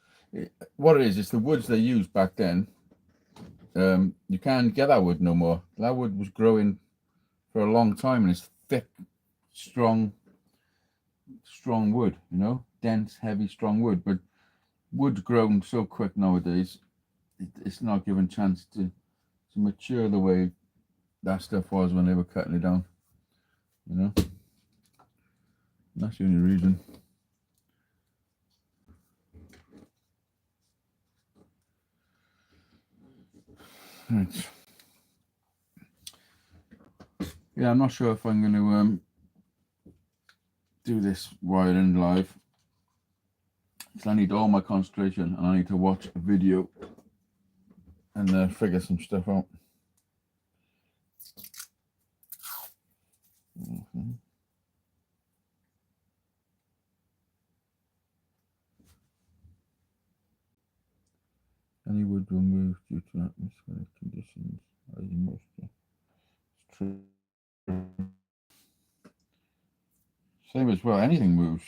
What it is, it's the woods they used back then. You can't get that wood no more. That wood was growing for a long time, and it's thick, strong wood, you know, dense, heavy, strong wood. But wood's grown so quick nowadays, it's not given chance to mature the way that stuff was when they were cutting it down, you know. And that's the only reason. Right. Yeah, I'm not sure if I'm going to do this wiring live, because I need all my concentration and I need to watch a video and figure some stuff out. Any wood removed due to atmospheric conditions as moisture. It's true. Same as well, anything moves.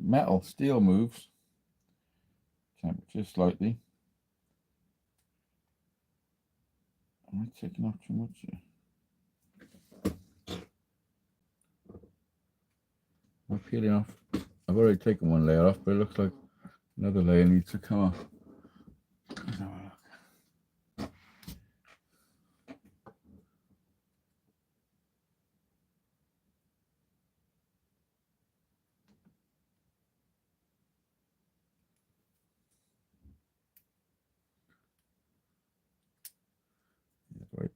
Metal, steel moves. Temperature slightly. Am I taking off too much here? I'm peeling off. I've already taken one layer off, but it looks like another layer needs to come off. Let's have a look. Right.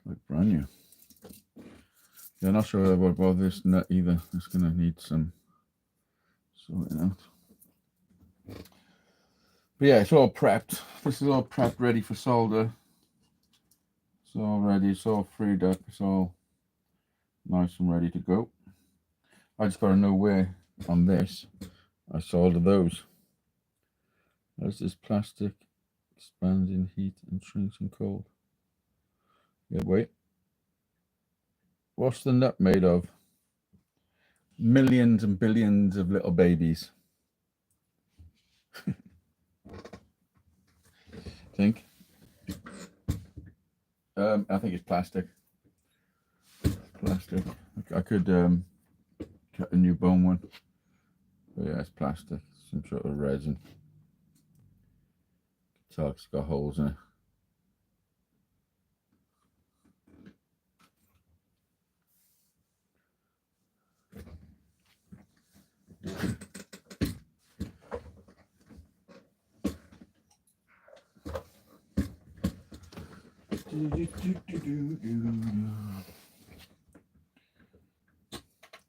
Like brand new. Yeah, not sure about this nut either. It's gonna need some sorting out. But yeah, it's all prepped. This is all prepped, ready for solder. It's all ready. It's all freed up. It's all nice and ready to go. I just got to know where on this I solder those. As this plastic expands in heat and shrinks in cold. Yeah, wait. What's the nut made of? Millions and billions of little babies. Think. I think it's plastic. Plastic. I could cut a new bone one. But yeah, it's plastic. Some sort of resin. It's got holes in it.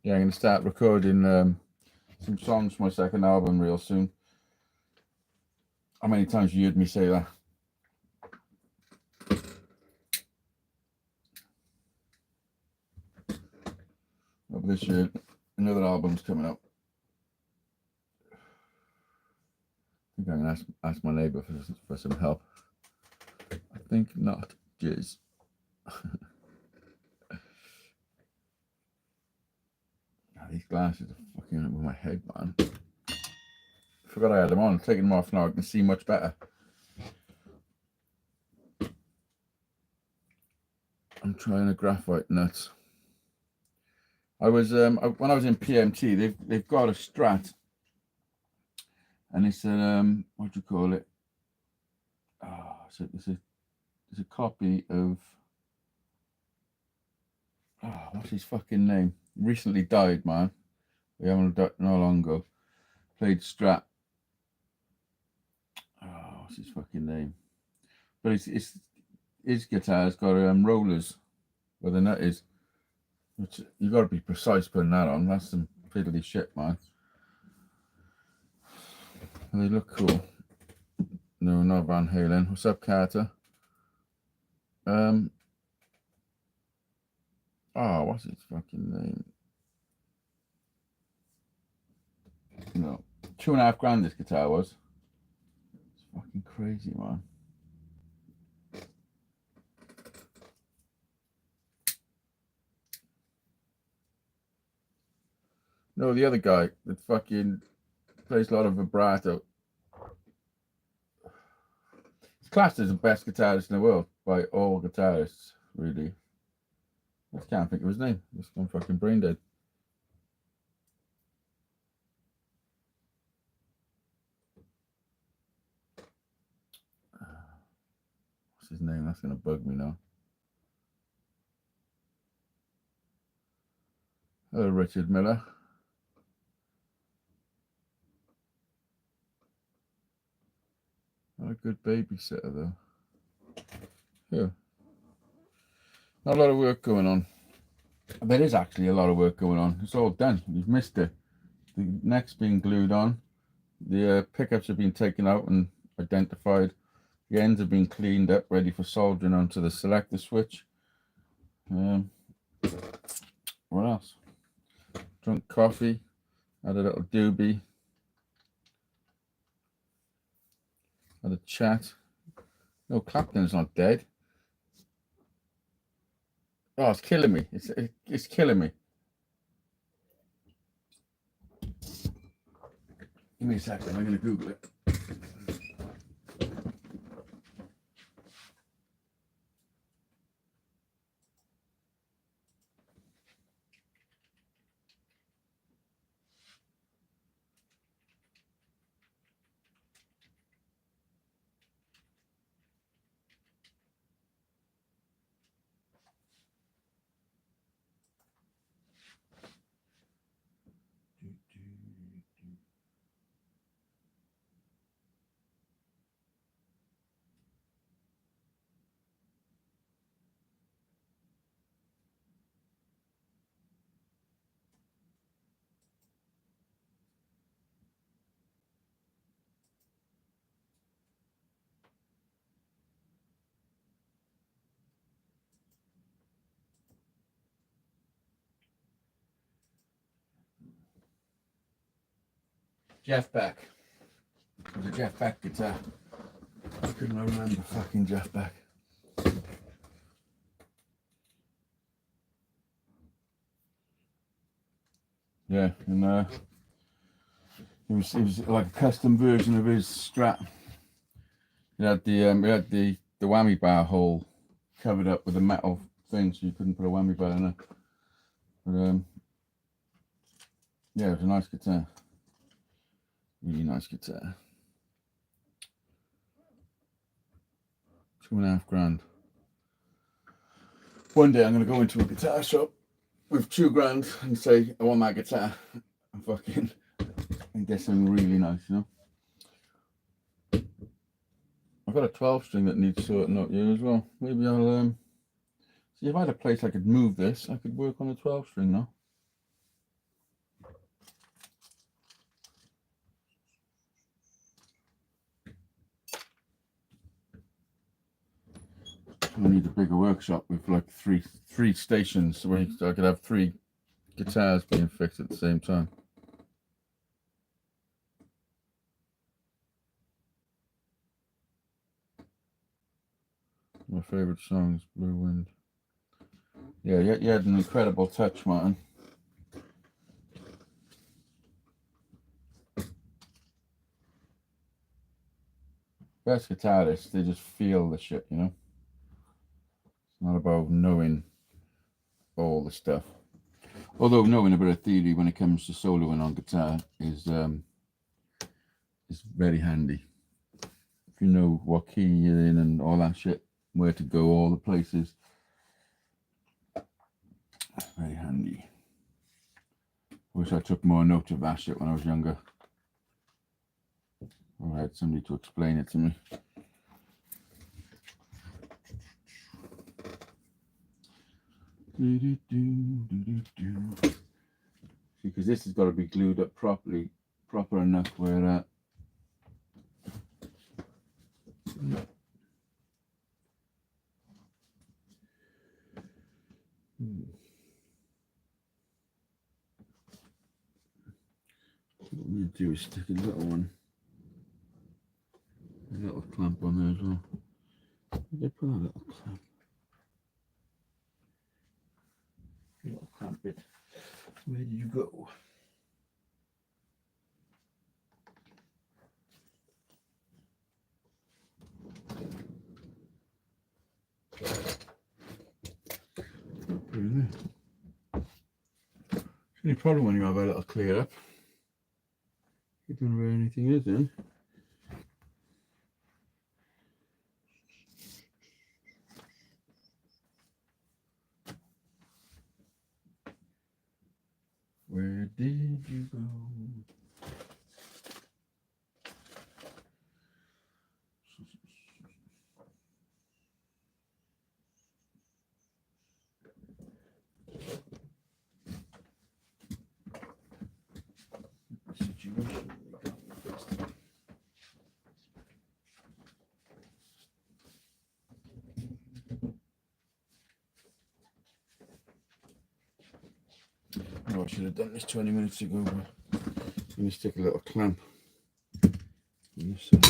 Yeah, I'm going to start recording some songs for my second album real soon. How many times you heard me say that? Over this year, another album's coming up. I think I'm going to ask my neighbour for some help. I think not, Jizz. These glasses are fucking up with my head, man. Forgot I had them on. I'm taking them off now. I can see much better. I'm trying a graphite nuts. I was when I was in PMT. They've got a Strat and it's what do you call it? Oh, so it's a copy of what's his fucking name? Recently died, man. We haven't done no long ago. Played Strat. Oh, what's his fucking name? But it's his guitar's got rollers where the nut is. Which you got to be precise putting that on. That's some fiddly shit, man. They look cool. No, not Van Halen. What's up, Carter? Oh, what's his fucking name? No, $2.5 this guitar was. It's fucking crazy, man. No, the other guy that fucking plays a lot of vibrato. He's classed as the best guitarist in the world by all guitarists, really. I just can't think of his name. Just gone fucking brain dead. What's his name? That's gonna bug me now. Hello, Richard Miller. Not a good babysitter though. Yeah. Not a lot of work going on. There is actually a lot of work going on. It's all done. You've missed it. The neck's been glued on. The pickups have been taken out and identified. The ends have been cleaned up, ready for soldering onto the selector switch. What else? Drunk coffee. Had a little doobie. Had a chat. No, Clapton's not dead. Oh, it's killing me. It's killing me. Give me a second. I'm going to Google it. Jeff Beck. It was a Jeff Beck guitar. I couldn't remember fucking Jeff Beck. Yeah, and it was like a custom version of his Strat. It had the whammy bar hole covered up with a metal thing, so you couldn't put a whammy bar in it. But yeah, it was a nice guitar. Really nice guitar. $2.5 grand. One day I'm gonna go into a guitar shop with $2 and say I want that guitar and get something really nice, you know. I've got a 12-string that needs sorting out here as well. Maybe I'll see if I had a place I could move this, I could work on a 12-string now. I need a bigger workshop with like three stations where I could have 3 guitars being fixed at the same time. My favorite song is Blue Wind. Yeah, you had an incredible touch, Martin. Best guitarists, they just feel the shit, you know. It's not about knowing all the stuff. Although knowing a bit of theory when it comes to soloing on guitar is is very handy. If you know what key you're in and all that shit, where to go, all the places. Very handy. Wish I took more note of that shit when I was younger. Or I had somebody to explain it to me. Because this has got to be glued up properly, proper enough where what I'm going to do is stick a little clamp on there as well. Where did I put that little clamp? Little clamp bit. Where did you go? Put it in there. It's the only problem when you have a little clear up. You don't know where anything is then. Where did you go? Situation. Oh, I should have done this 20 minutes ago, but I'm going to stick a little clamp on this side.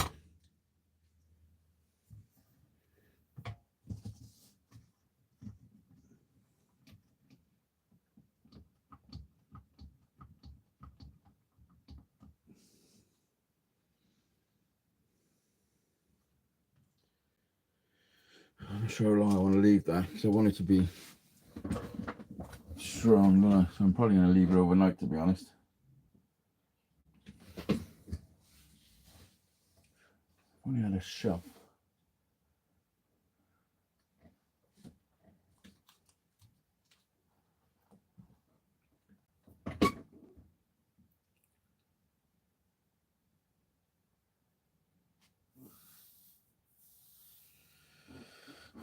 I'm not sure how long I want to leave that because I want it to be strong, don't I? So I'm probably going to leave it overnight, to be honest. Only had a shelf.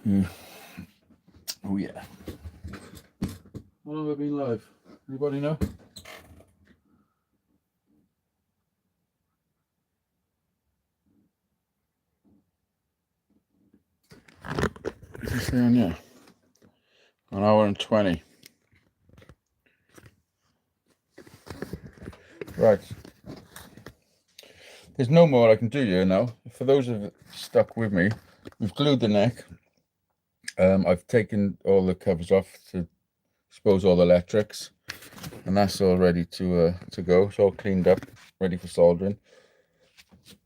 Yeah. Oh yeah. How long have I been live? Anybody know? What's it say on here? 1 hour and 20. Right. There's no more I can do here now. For those of you stuck with me, we've glued the neck. I've taken all the covers off to expose all the electrics, and that's all ready to go. It's all cleaned up, ready for soldering.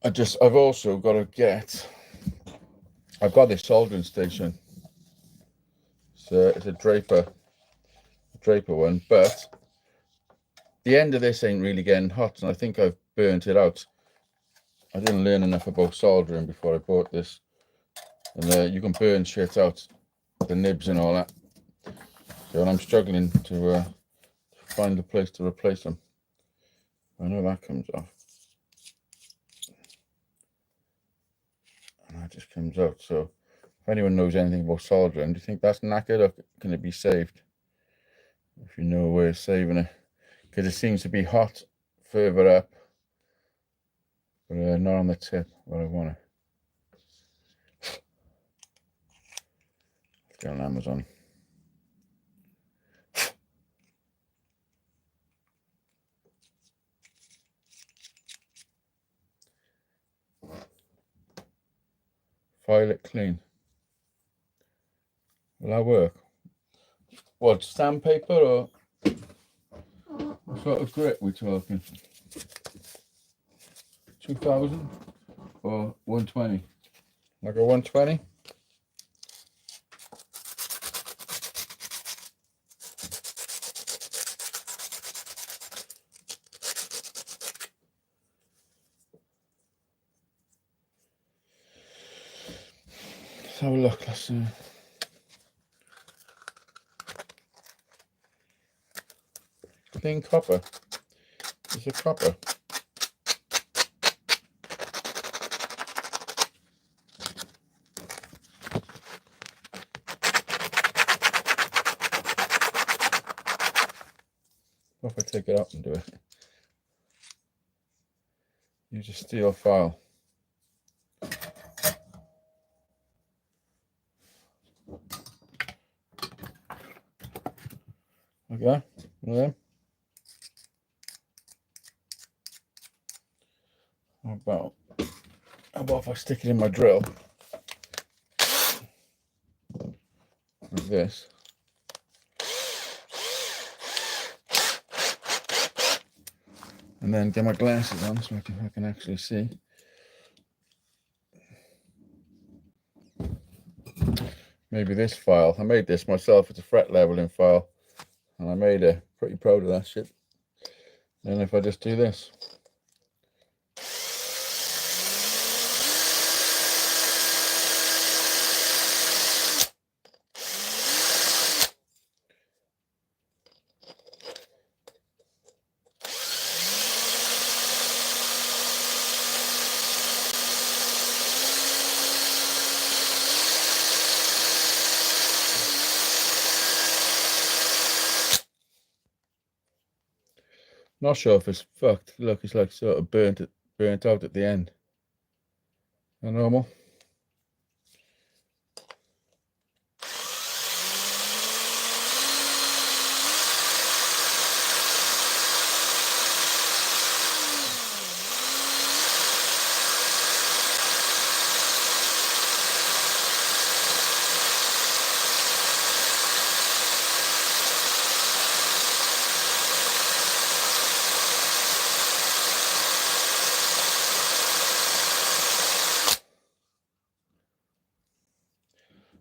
I've also got to get. I've got this soldering station. It's a Draper one, but the end of this ain't really getting hot, and I think I've burnt it out. I didn't learn enough about soldering before I bought this, and you can burn shit out, the nibs and all that. So I'm struggling to find a place to replace them. I know that comes off, and that just comes out. So if anyone knows anything about soldering, do you think that's knackered or can it be saved? If you know a way of saving it, because it seems to be hot further up, but not on the tip where I want it. Let's go on Amazon. File it clean. Will that work? What, sandpaper or what sort of grit we talking? 2000 or 120? Like a 120? have a look. Let's see. Clean copper. It's a copper. What if I take it out and do it? Use a steel file. Okay, one of them. How about if I stick it in my drill? Like this. And then get my glasses on so I can actually see. Maybe this file. I made this myself. It's a fret leveling file. And I made it. Pretty proud of that shit. And if I just do this. Not sure if it's fucked. Look, it's like sort of burnt out at the end. Not normal.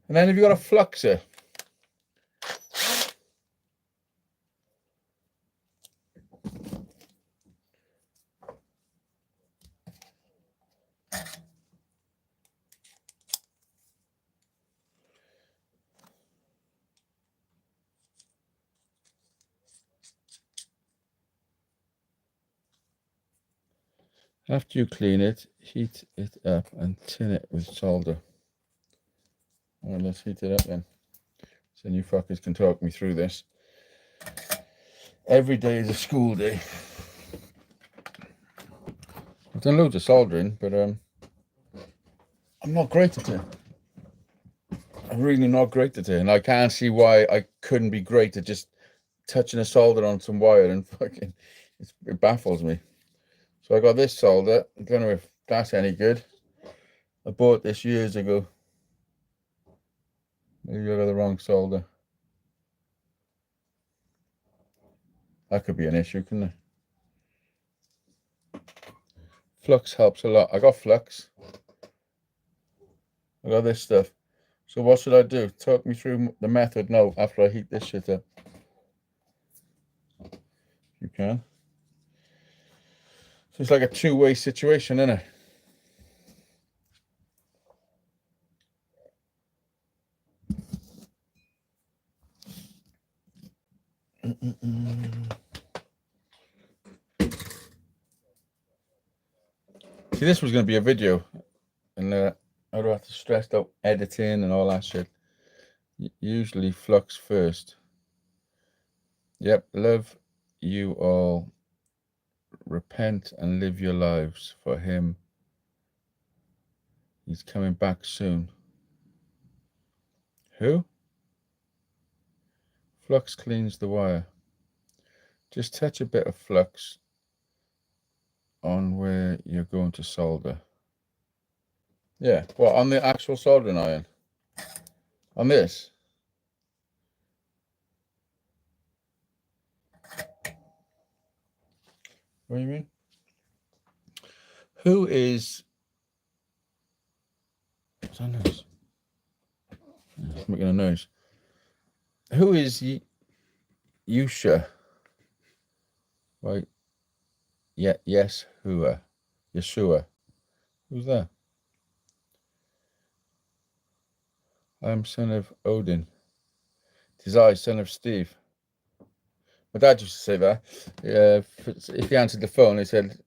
And then have you got a fluxer? After you clean it, heat it up and tin it with solder. All right, let's heat it up then. So you fuckers can talk me through this. Every day is a school day. I've done loads of soldering, but I'm not great at it. I'm really not great at it, and I can't see why I couldn't be great at just touching a solder on some wire and fucking. It baffles me. So I got this solder. I don't know if that's any good. I bought this years ago. Maybe I got the wrong solder. That could be an issue, couldn't it? Flux helps a lot. I got flux. I got this stuff. So what should I do? Talk me through the method now after I heat this shit up. You can. So it's like a two-way situation, isn't it? See, this was going to be a video, and I would have to stress out editing and all that shit. Usually flux first. Yep, love you all. Repent and live your lives for him. He's coming back soon. Who? Flux cleans the wire. Just touch a bit of flux on where you're going to solder. Yeah, well, on the actual soldering iron. On this. What do you mean? Who is... What's that noise? It's making a noise. Who is Yusha? Right. Yeah, yes, Yeshua. Who's that? I am son of Odin. 'Tis I, son of Steve. My dad used to say that. If he answered the phone, he said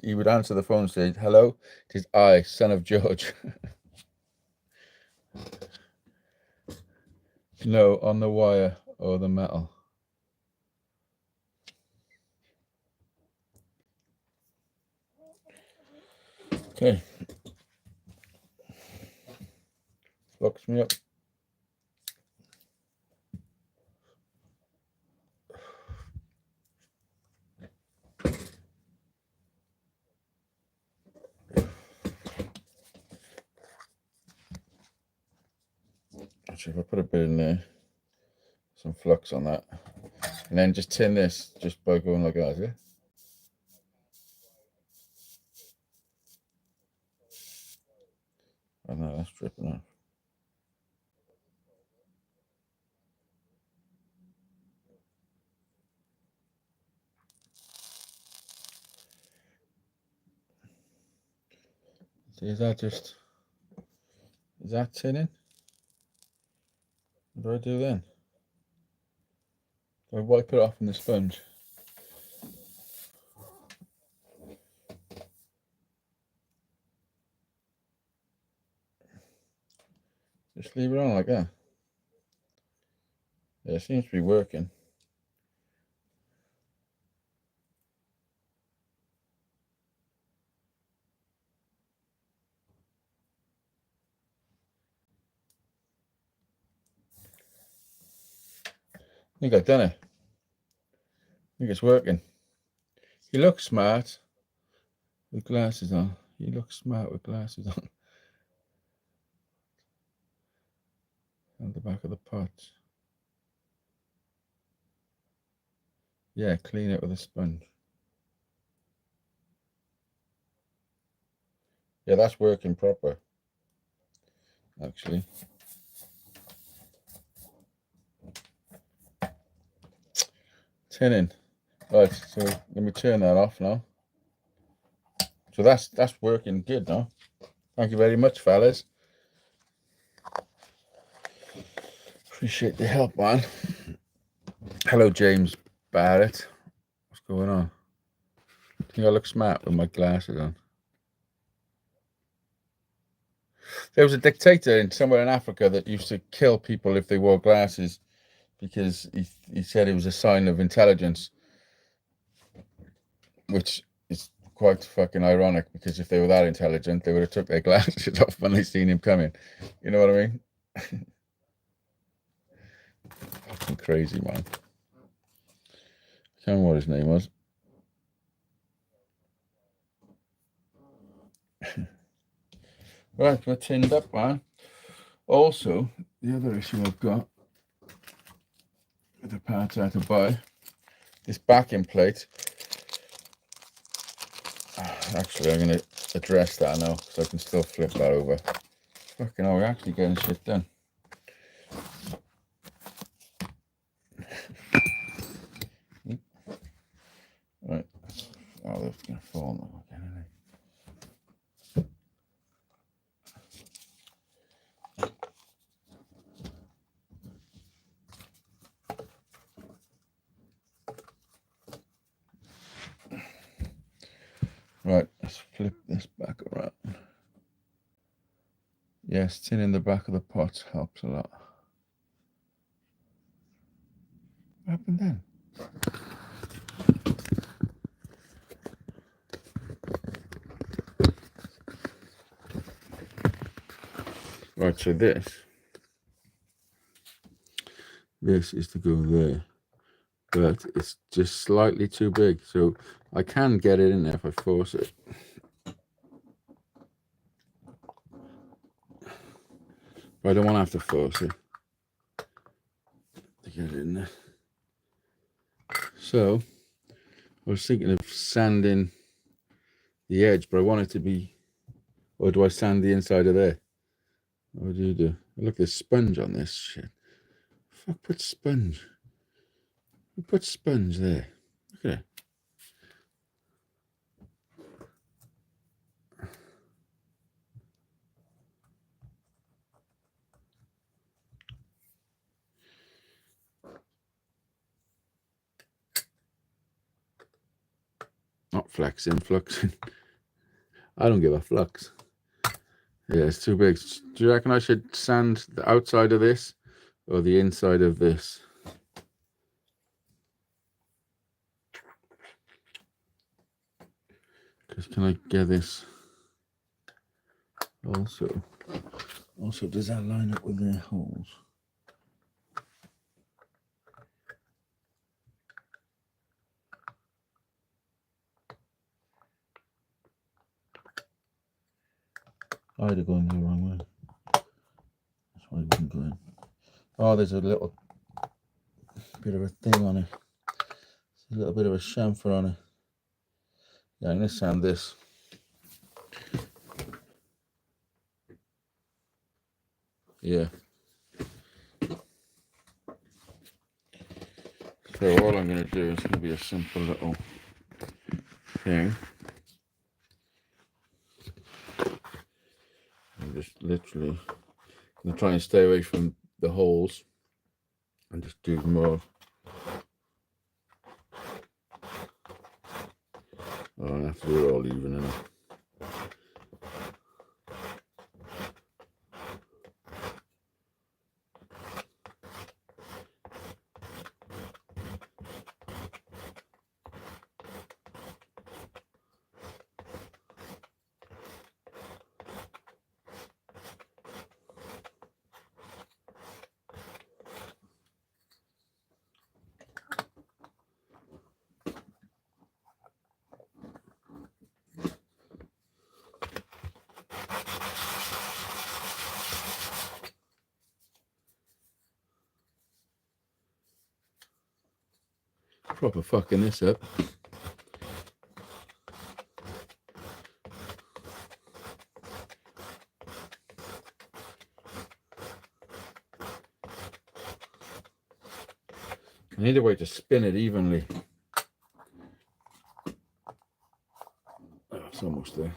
he would answer the phone and say, "Hello, 'tis I, son of George." No, on the wire or the metal. Okay. Locks me up. Actually, if I put a bit in there, some flux on that, and then just tin this just by going like that, yeah? Oh no, that's dripping off. See, is that tinning? What do I do then? Do I wipe it off in the sponge? Just leave it on like that. Yeah, it seems to be working. I think I've done it. I think it's working. You look smart with glasses on. You look smart with glasses on. On the back of the pot. Yeah, clean it with a sponge. Yeah, that's working proper. Actually. Tinning. Right, so let me turn that off now. So that's working good now. Thank you very much, fellas. Appreciate the help, man. Hello, James Barrett. What's going on? I think I look smart with my glasses on. There was a dictator somewhere in Africa that used to kill people if they wore glasses because he said it was a sign of intelligence, which is quite fucking ironic because if they were that intelligent, they would have took their glasses off when they seen him coming. You know what I mean? Fucking crazy, man. I can't remember what his name was. Right, we're tinned up, man. Also, the other issue I've got with the parts I had to buy, this backing plate. Actually, I'm going to address that now because I can still flip that over. Fucking hell, we're actually getting shit done. Right. Oh, that's going to fall now again, isn't it? Right, let's flip this back around. Yes, tin in the back of the pot helps a lot. What happened then? Right, so this is to go there, but it's just slightly too big, so I can get it in there if I force it. But I don't want to have to force it to get it in there. So I was thinking of sanding the edge, but I want it to be, or do I sand the inside of there? What do you do? Look, there's sponge on this shit. Fuck, put sponge. Put sponge there. Look at it. flexing, fluxing. I don't give a flux. Yeah, it's too big. Do you reckon I should sand the outside of this or the inside of this? Because can I get this also? Also, does that line up with their holes? I'd have gone the wrong way. That's why I wouldn't go in. Oh, there's a little bit of a thing on it. There's a little bit of a chamfer on it. Yeah, I'm going to sand this. Yeah. So all I'm going to do is going to be a simple little thing. I'm just literally going to try and stay away from the holes and just do more. Oh, I have to do it all even enough. Proper fucking this up. I need a way to spin it evenly. Oh, it's almost there.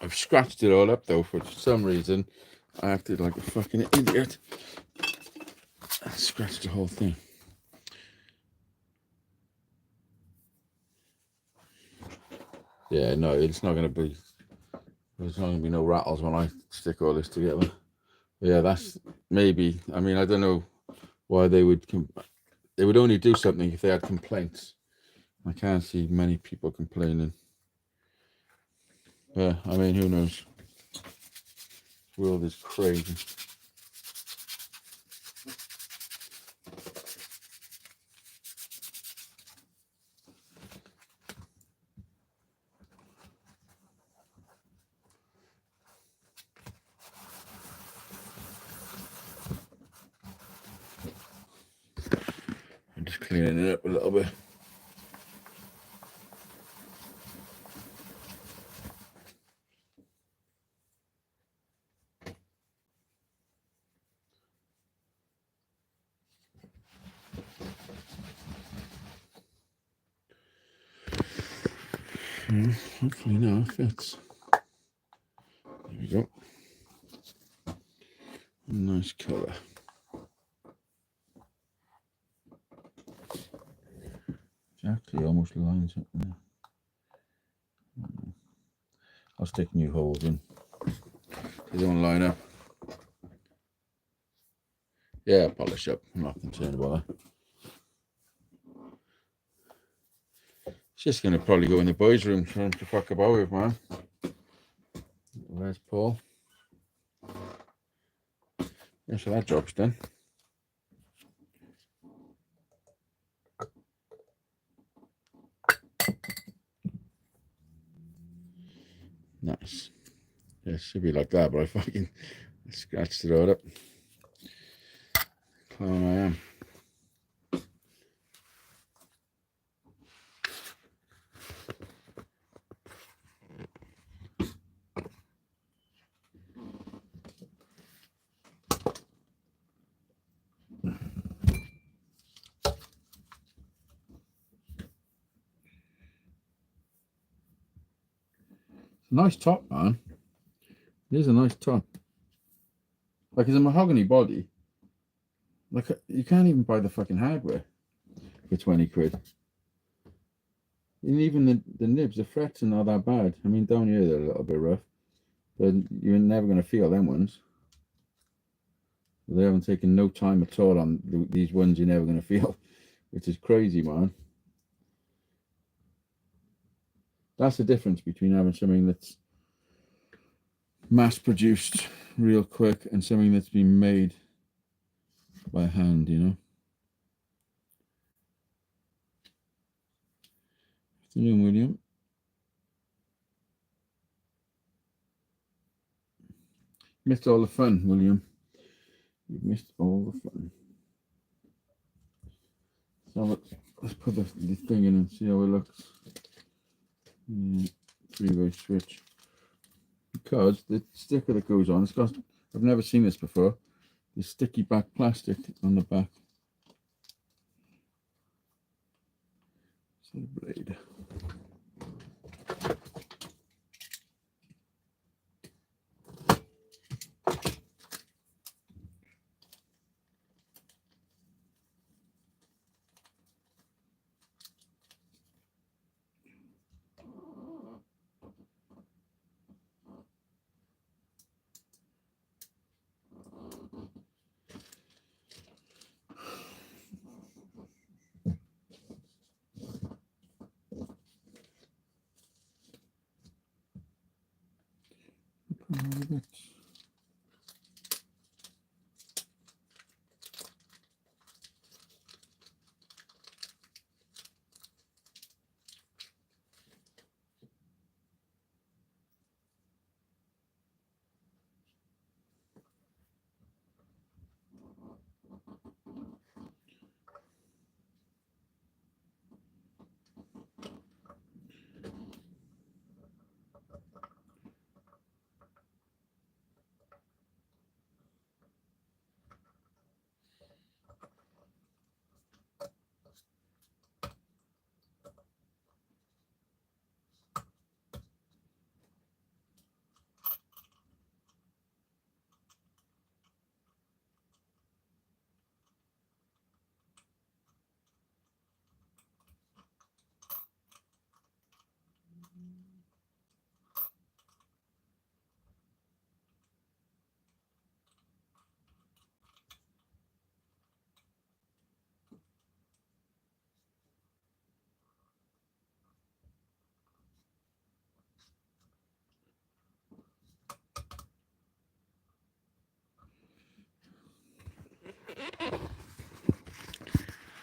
I've scratched it all up though. For some reason I acted like a fucking idiot and scratched the whole thing. Yeah, no, it's not going to be, there's not going to be no rattles when I stick all this together. Yeah, that's maybe, I mean, I don't know why they would only do something if they had complaints. I can't see many people complaining. Yeah, I mean, who knows? The world is crazy. I'm just cleaning it up a little bit. Hopefully now it fits. There we go. Nice colour. Exactly, almost lines up there. I'll stick new holes in. They don't line up. Yeah, polish up. I'm not concerned about that. It's just going to probably go in the boys' room for him to fuck about with, man. Where's Paul? Yeah, so that job's done. Nice. Yeah, it should be like that, but I fucking scratched it all up. Clown I am. It's a nice top, man. It is a nice top. Like, it's a mahogany body. Like, you can't even buy the fucking hardware for 20 quid. And even the nibs, the frets are not that bad. I mean, down here they're a little bit rough, but you're never going to feel them ones. They haven't taken no time at all on these ones you're never going to feel, which is crazy, man. That's the difference between having something that's mass produced real quick and something that's been made by hand, you know. Afternoon, William. Missed all the fun, William. You've missed all the fun. So let's put the thing in and see how it looks. Yeah, three-way switch. Because the sticker that goes on, it's got, I've never seen this before, the sticky back plastic on the back. So the blade.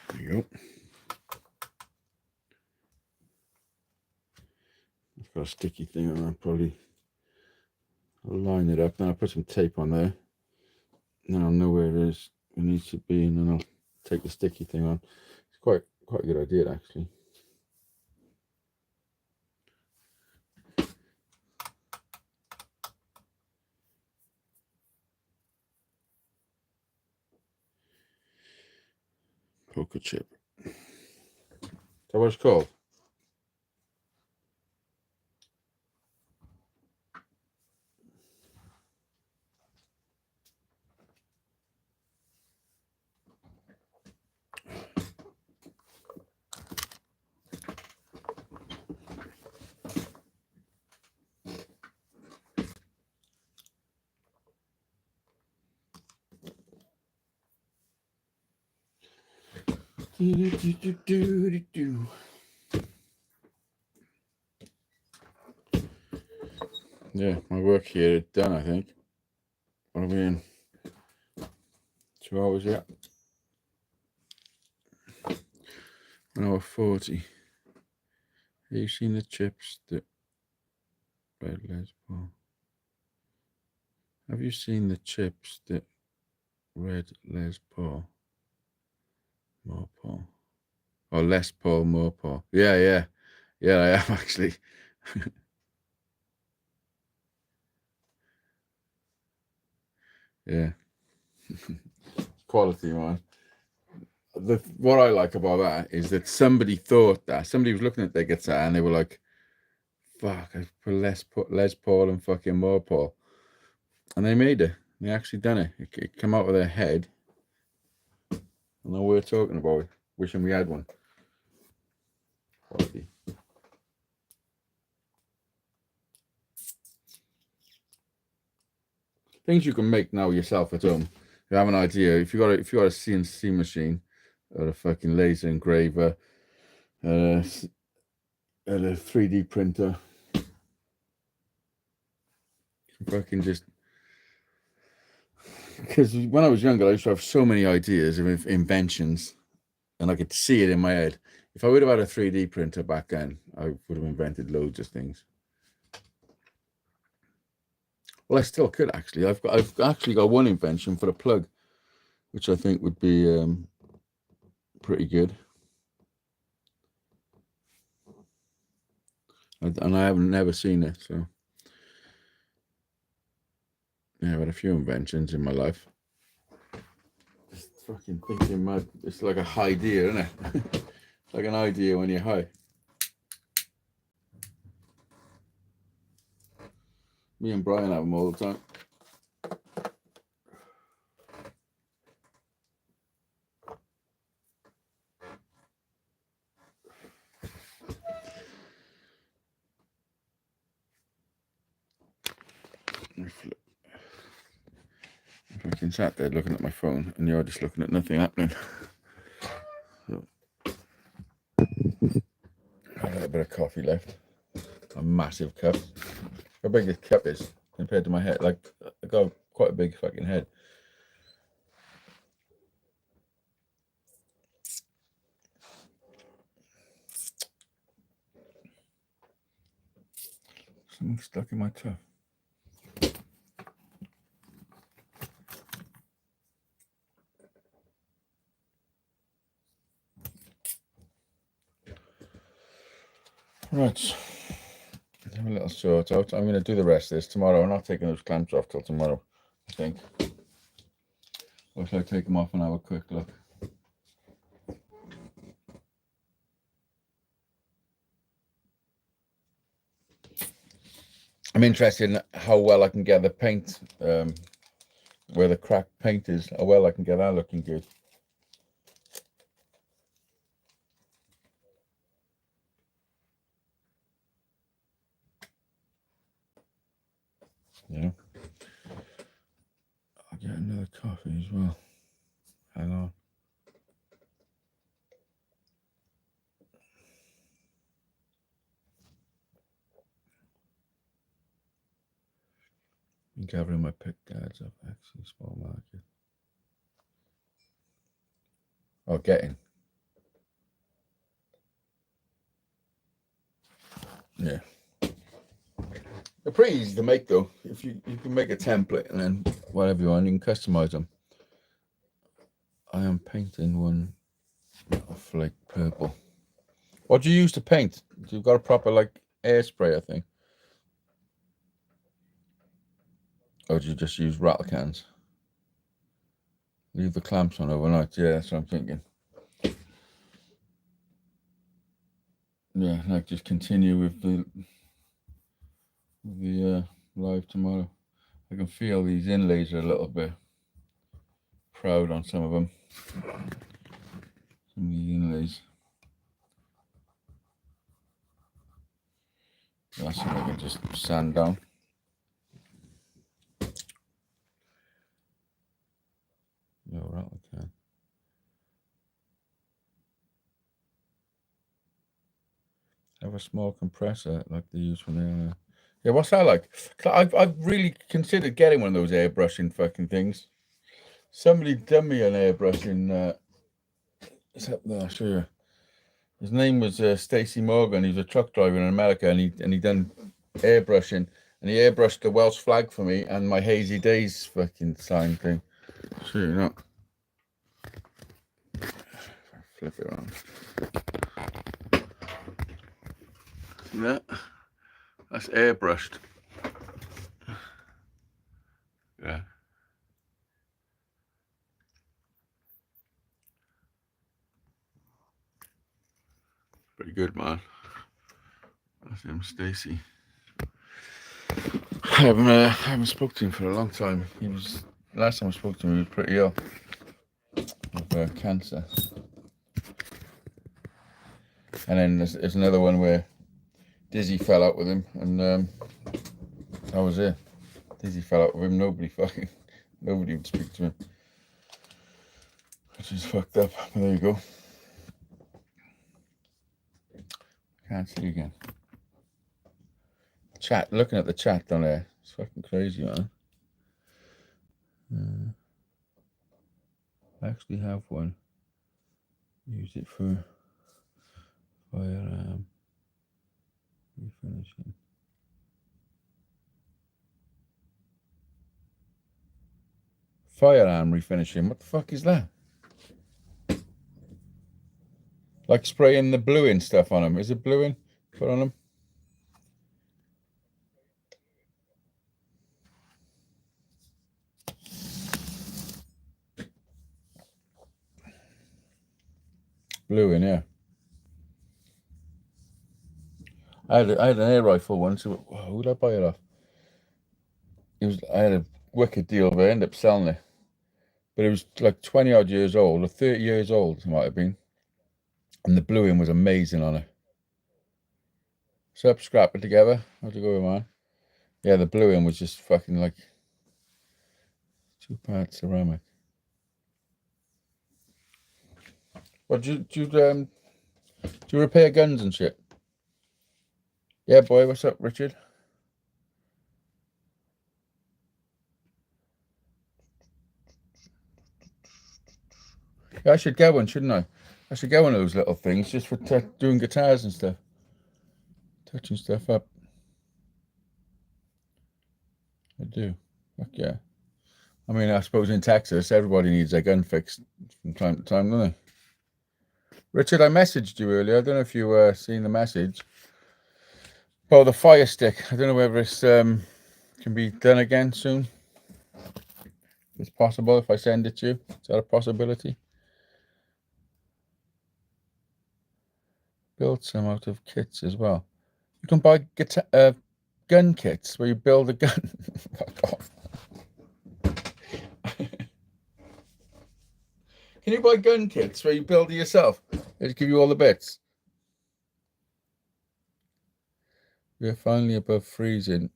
There you go. It's got a sticky thing on that, probably. I'll line it up, then I'll put some tape on there. And then I'll know where it is, it needs to be, and then I'll take the sticky thing on. It's quite a good idea, actually. Poker chip. Is that what it's called? Yeah, my work here is done, I think. What are we in? 2 hours yet? 1 hour 40. Have you seen the chips that red Les Paul? Have you seen the chips that red Les Paul? More Paul. Or Les Paul, more Paul. Yeah. Yeah, I have actually. Yeah. Quality, man. What I like about that is that somebody thought that. Somebody was looking at their guitar and they were like, fuck, I put Les Paul and fucking More Paul. And they made it. They actually done it. It came out of their head. I know we're talking about it. Wishing we had one. Quality. Things you can make now yourself at home. You have an idea. If you got a CNC machine or a fucking laser engraver, a 3D printer, you can fucking just. Because when I was younger, I used to have so many ideas of inventions, and I could see it in my head. If I would have had a 3D printer back then, I would have invented loads of things. Well, I still could actually. I've actually got one invention for the plug, which I think would be pretty good. And I haven't never seen it, so yeah, I've had a few inventions in my life. Just fucking thinking mad. It's like a idea, isn't it? It's like an idea when you're high. Me and Brian have them all the time. I fucking sat there looking at my phone, and you're just looking at nothing happening. So, I got a bit of coffee left. A massive cup. How big this cup is compared to my head? Like, I got quite a big fucking head. Something stuck in my tongue. Right, have a little sort out. I'm going to do the rest of this tomorrow. I'm not taking those clamps off till tomorrow, I think. Or shall I take them off and have a quick look? I'm interested in how well I can get the paint, where the cracked paint is, how well I can get that looking good. Yeah. I'll get another coffee as well. Hang on. I'm gathering my pick guards up, actually, small market. Oh, getting. Yeah. They're pretty easy to make though. If you can make a template and then whatever you want, you can customize them. I am painting one of like purple. What do you use to paint? You've got a proper like airspray, I think. Or do you just use rattle cans? Leave the clamps on overnight. Yeah, that's what I'm thinking. Yeah, like just continue with the live tomorrow. I can feel these inlays are a little bit proud on some of them. Some of the inlays. That's something I can just sand down. No rattle can. Have a small compressor like they use for the. Yeah, what's that like? I've really considered getting one of those airbrushing fucking things. Somebody done me an airbrushing. It's up there. I'll show you. His name was Stacy Morgan. He was a truck driver in America, and he done airbrushing, and he airbrushed the Welsh flag for me and my Hazeydaze fucking sign thing. I'll show you that. Flip it around. See that? That's airbrushed. Yeah. Pretty good, man. That's him, Stacy. I haven't spoken to him for a long time. Last time I spoke to him, he was pretty ill of cancer. And then there's another one where Dizzy fell out with him, and I was there. Dizzy fell out with him. Nobody would speak to him, which is fucked up. But there you go. Can't see again. Chat. Looking at the chat down there, it's fucking crazy, man. I actually have one. Use it for firearm refinishing. Firearm refinishing. What the fuck is that? Like spraying the blue in stuff on them. Is it blue in put on them? Blue in, yeah. I had an air rifle once. Who did I buy it off? I had a wicked deal, but I ended up selling it. But it was like 20 odd years old, or 30 years old, it might have been. And the blue in was amazing on it. So scrap it together. How'd you go with mine? Yeah, the blue in was just fucking like 2 parts ceramic. What do you repair guns and shit? Yeah, boy. What's up, Richard? Yeah, I should get one, shouldn't I? I should get one of those little things just for doing guitars and stuff, touching stuff up. I do. Fuck yeah. I mean, I suppose in Texas, everybody needs their gun fixed from time to time, don't they? Richard, I messaged you earlier. I don't know if you seen the message. Well, the Fire Stick. I don't know whether it's can be done again soon. It's possible if I send it to you. Is that a possibility? Build some out of kits as well. You can buy gun kits where you build a gun. Fuck off. Can you buy gun kits where you build it yourself? They give you all the bits. We're finally above freezing.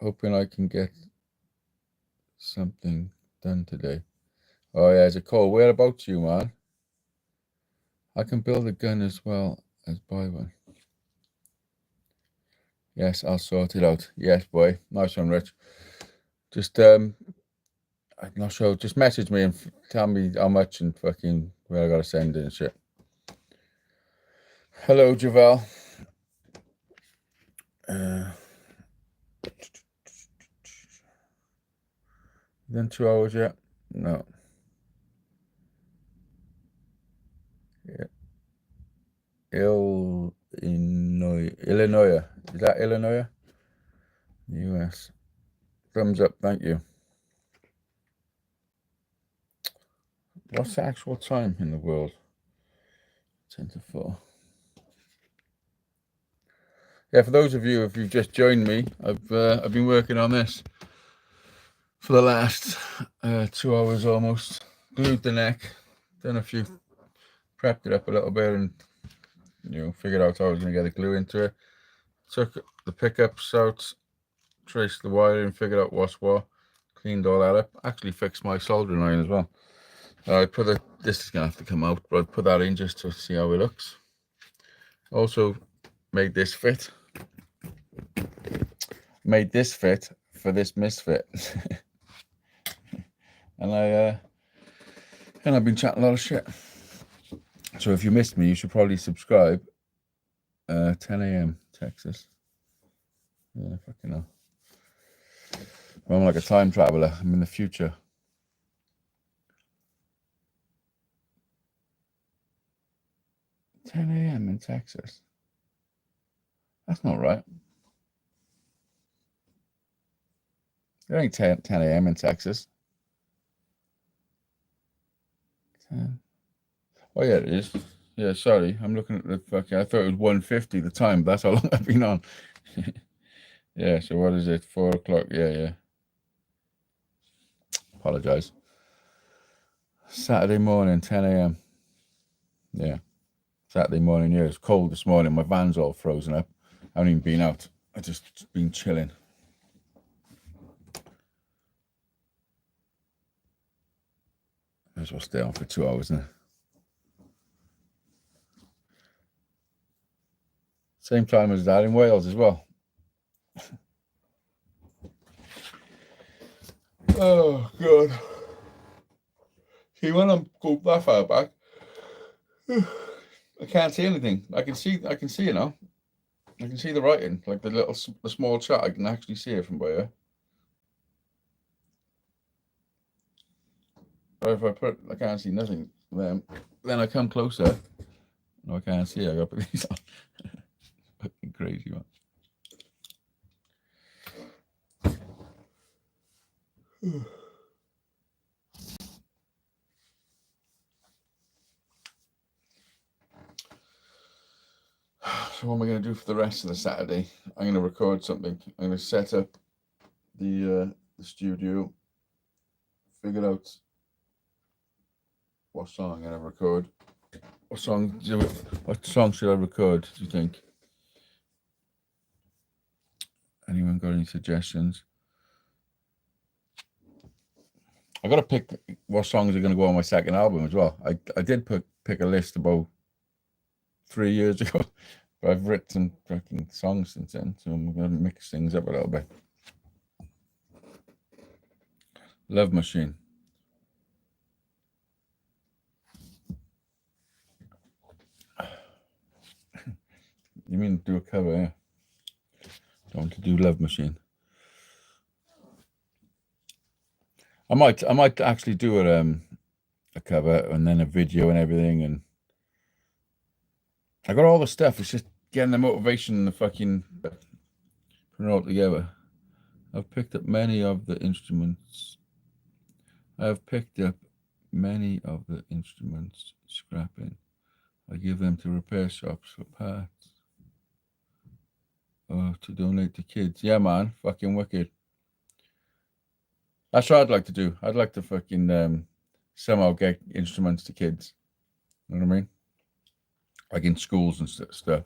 Hoping I can get something done today. Oh yeah, it's a call. Whereabouts you, man? I can build a gun as well as buy one. Yes, I'll sort it out. Yes, boy. Nice one, Rich. Just I'm not sure. Just message me and tell me how much and fucking where I gotta send it and shit. Hello, Javel. Done 2 hours yet? No. Yeah. Illinois. Is that Illinois? US. Thumbs up. Thank you. What's the actual time in the world? 10 to 4. Yeah, for those of you, if you've just joined me, I've been working on this for the last 2 hours almost. Glued the neck, done a few, prepped it up a little bit, and figured out how I was going to get the glue into it. Took the pickups out, traced the wiring, figured out what's what, cleaned all that up. Actually fixed my soldering iron as well. I put this is going to have to come out, but I put that in just to see how it looks. Also made this fit. Made this fit for this misfit. And I've been chatting a lot of shit. So if you missed me, you should probably subscribe. 10 a.m. Texas. Yeah, fucking hell. I'm like a time traveler. I'm in the future. $10 a.m. in Texas. That's not right. It ain't 10 a.m. in Texas. 10. Oh yeah, it is. Yeah, sorry. I'm looking at the fucking. I thought it was 1:50 the time. That's how long I've been on. Yeah, so what is it? 4 o'clock. Yeah. Apologise. Saturday morning, 10 a.m. Yeah. Saturday morning, yeah. It's cold this morning. My van's all frozen up. I haven't even been out. I've just been chilling. Might as well stay on for 2 hours, isn't it? Same time as that in Wales as well. Oh, God. See, when I'm go that far back, I can't see anything. I can see it now. I can see the writing, like the small chat. I can actually see it from by here. But if I can't see nothing. Then I come closer. No, I can't see it. I got to put these on. Fucking crazy, man. So what am I going to do for the rest of the Saturday? I'm going to record something. I'm going to set up the studio, figure out what song I'm going to record. What song should I record, do you think? Anyone got any suggestions? I got to pick what songs are going to go on my second album as well. I did pick a list about 3 years ago, but I've written fucking songs since then, so I'm going to mix things up a little bit. Love Machine. You mean do a cover, yeah? Don't want to do Love Machine. I might actually do a cover and then a video and everything, and I got all the stuff. It's just getting the motivation and the fucking putting it all together. I've picked up many of the instruments. Scrapping. I give them to repair shops for parts. Oh, to donate to kids. Yeah, man. Fucking wicked. That's what I'd like to do. I'd like to fucking somehow get instruments to kids. You know what I mean? Like in schools and stuff.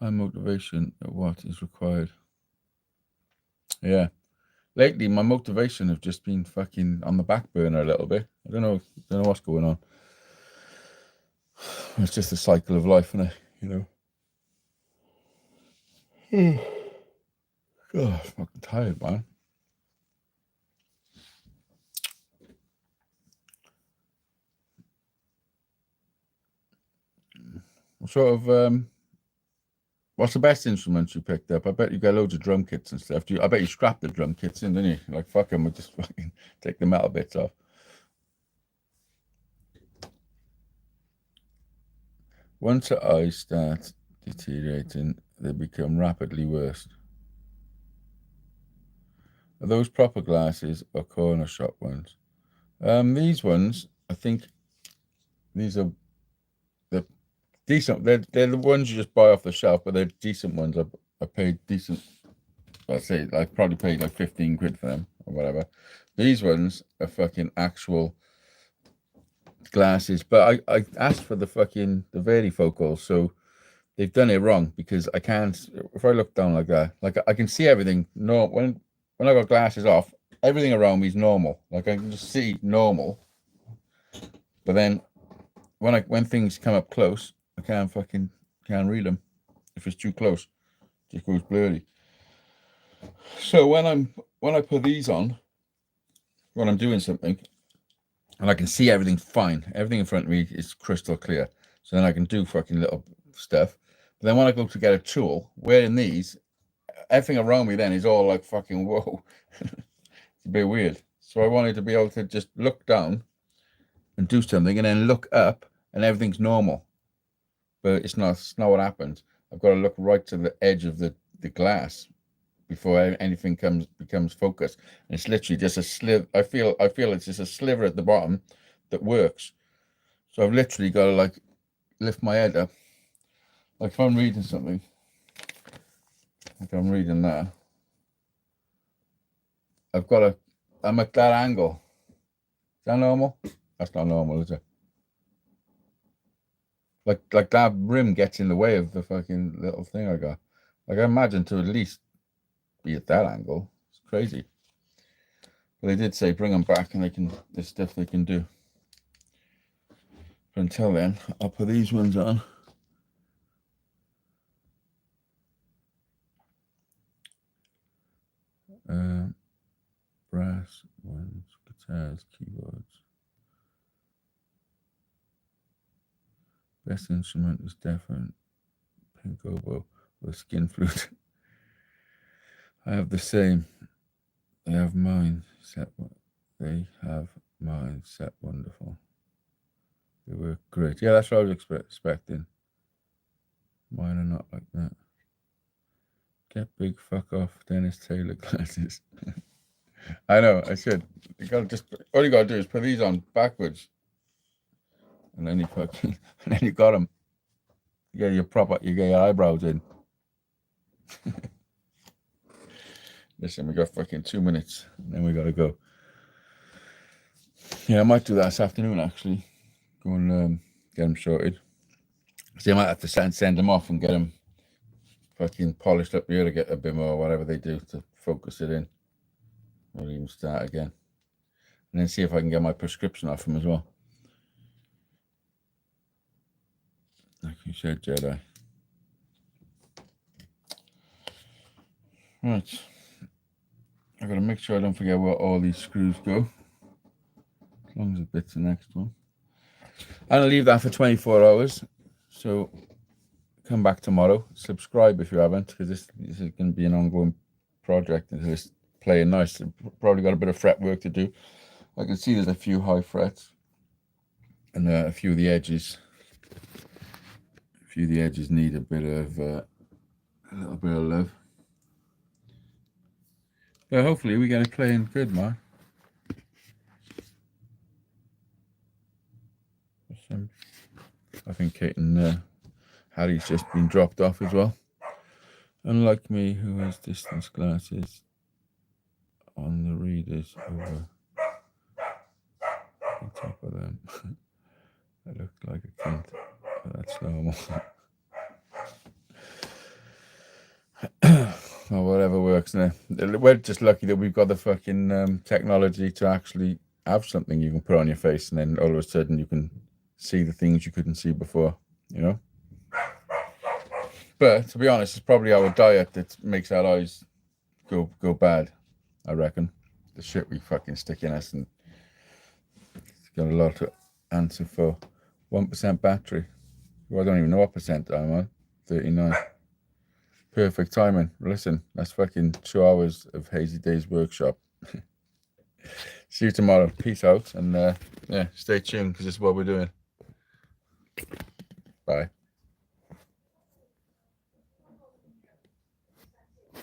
Time motivation at what is required. Yeah. Lately, my motivation have just been fucking on the back burner a little bit. I don't know what's going on. It's just a cycle of life, isn't it? You know. God, I'm fucking tired, man. What's the best instruments you picked up? I bet you got loads of drum kits and stuff. I bet you scrapped the drum kits in, didn't you? Like, fuck them, we just fucking take the metal bits off. Once the eyes start deteriorating, they become rapidly worse. Are those proper glasses or corner shop ones? These ones, I think these are the decent. They're the ones you just buy off the shelf, but they're decent ones. I paid decent. Let's say I probably paid like 15 quid for them or whatever. These ones are fucking actual glasses, but I asked for the varifocals, so they've done it wrong because I can't. If I look down like that, like I can see everything. No, when I got glasses off, everything around me is normal. Like I can just see normal, but then when things come up close, I can't read them. If it's too close, it just goes blurry. So when I put these on, when I'm doing something, and I can see everything fine, everything in front of me is crystal clear. So then I can do fucking little stuff. But then when I go to get a tool, wearing these, everything around me then is all like fucking whoa. It's a bit weird. So I wanted to be able to just look down and do something, and then look up, and everything's normal. But it's not what happens. I've got to look right to the edge of the glass before anything becomes focused. And it's literally just a sliver. I feel it's just a sliver at the bottom that works. So I've literally got to like lift my head up, like if I'm reading something, If I'm reading that, I'm at that angle. Is that normal? That's not normal, is it? Like that rim gets in the way of the fucking little thing I got. Like I imagine to at least be at that angle. It's crazy. But they did say bring them back and there's stuff they can do. But until then, I'll put these ones on. Brass ones, guitars, keyboards. Best instrument is definitely pink oboe or skin flute. I have the same. They have mine set. They have mine set wonderful. They work great. Yeah, that's what I was expecting. Mine are not like that. Get big fuck off Dennis Taylor glasses. I know, I should. You gotta all you gotta do is put these on backwards. And then and then you got them. You get your eyebrows in. Listen, we got fucking 2 minutes, and then we gotta go. Yeah, I might do that this afternoon, actually. Go and get them sorted. So you might have to send them off and get them fucking polished up here to get a bit more, whatever they do to focus it in. Or even start again. And then see if I can get my prescription off them as well. Like you said, Jedi. Right. I gotta make sure I don't forget where all these screws go. As long as it fits the next one. I'm gonna leave that for 24 hours. So come back tomorrow. Subscribe if you haven't, because this is gonna be an ongoing project. It's playing nice. Probably got a bit of fret work to do. I can see there's a few high frets. And a few of the edges. A few of the edges need a bit of a little bit of love. But hopefully we get it playing good, man. I think Kate and Harry's just been dropped off as well. Unlike me, who has distance glasses on the readers over the top of them. I look like a kid, but that's normal. Or whatever works now. We're just lucky that we've got the fucking technology to actually have something you can put on your face, and then all of a sudden you can see the things you couldn't see before, you know? But to be honest, it's probably our diet that makes our eyes go bad, I reckon. The shit we fucking stick in us, and it's got a lot to answer for. 1% battery. Well, I don't even know what percent I'm on. 39. Perfect timing. Listen, that's fucking 2 hours of Hazeydaze workshop. See you tomorrow. Peace out, and yeah, stay tuned because it's what we're doing. Bye.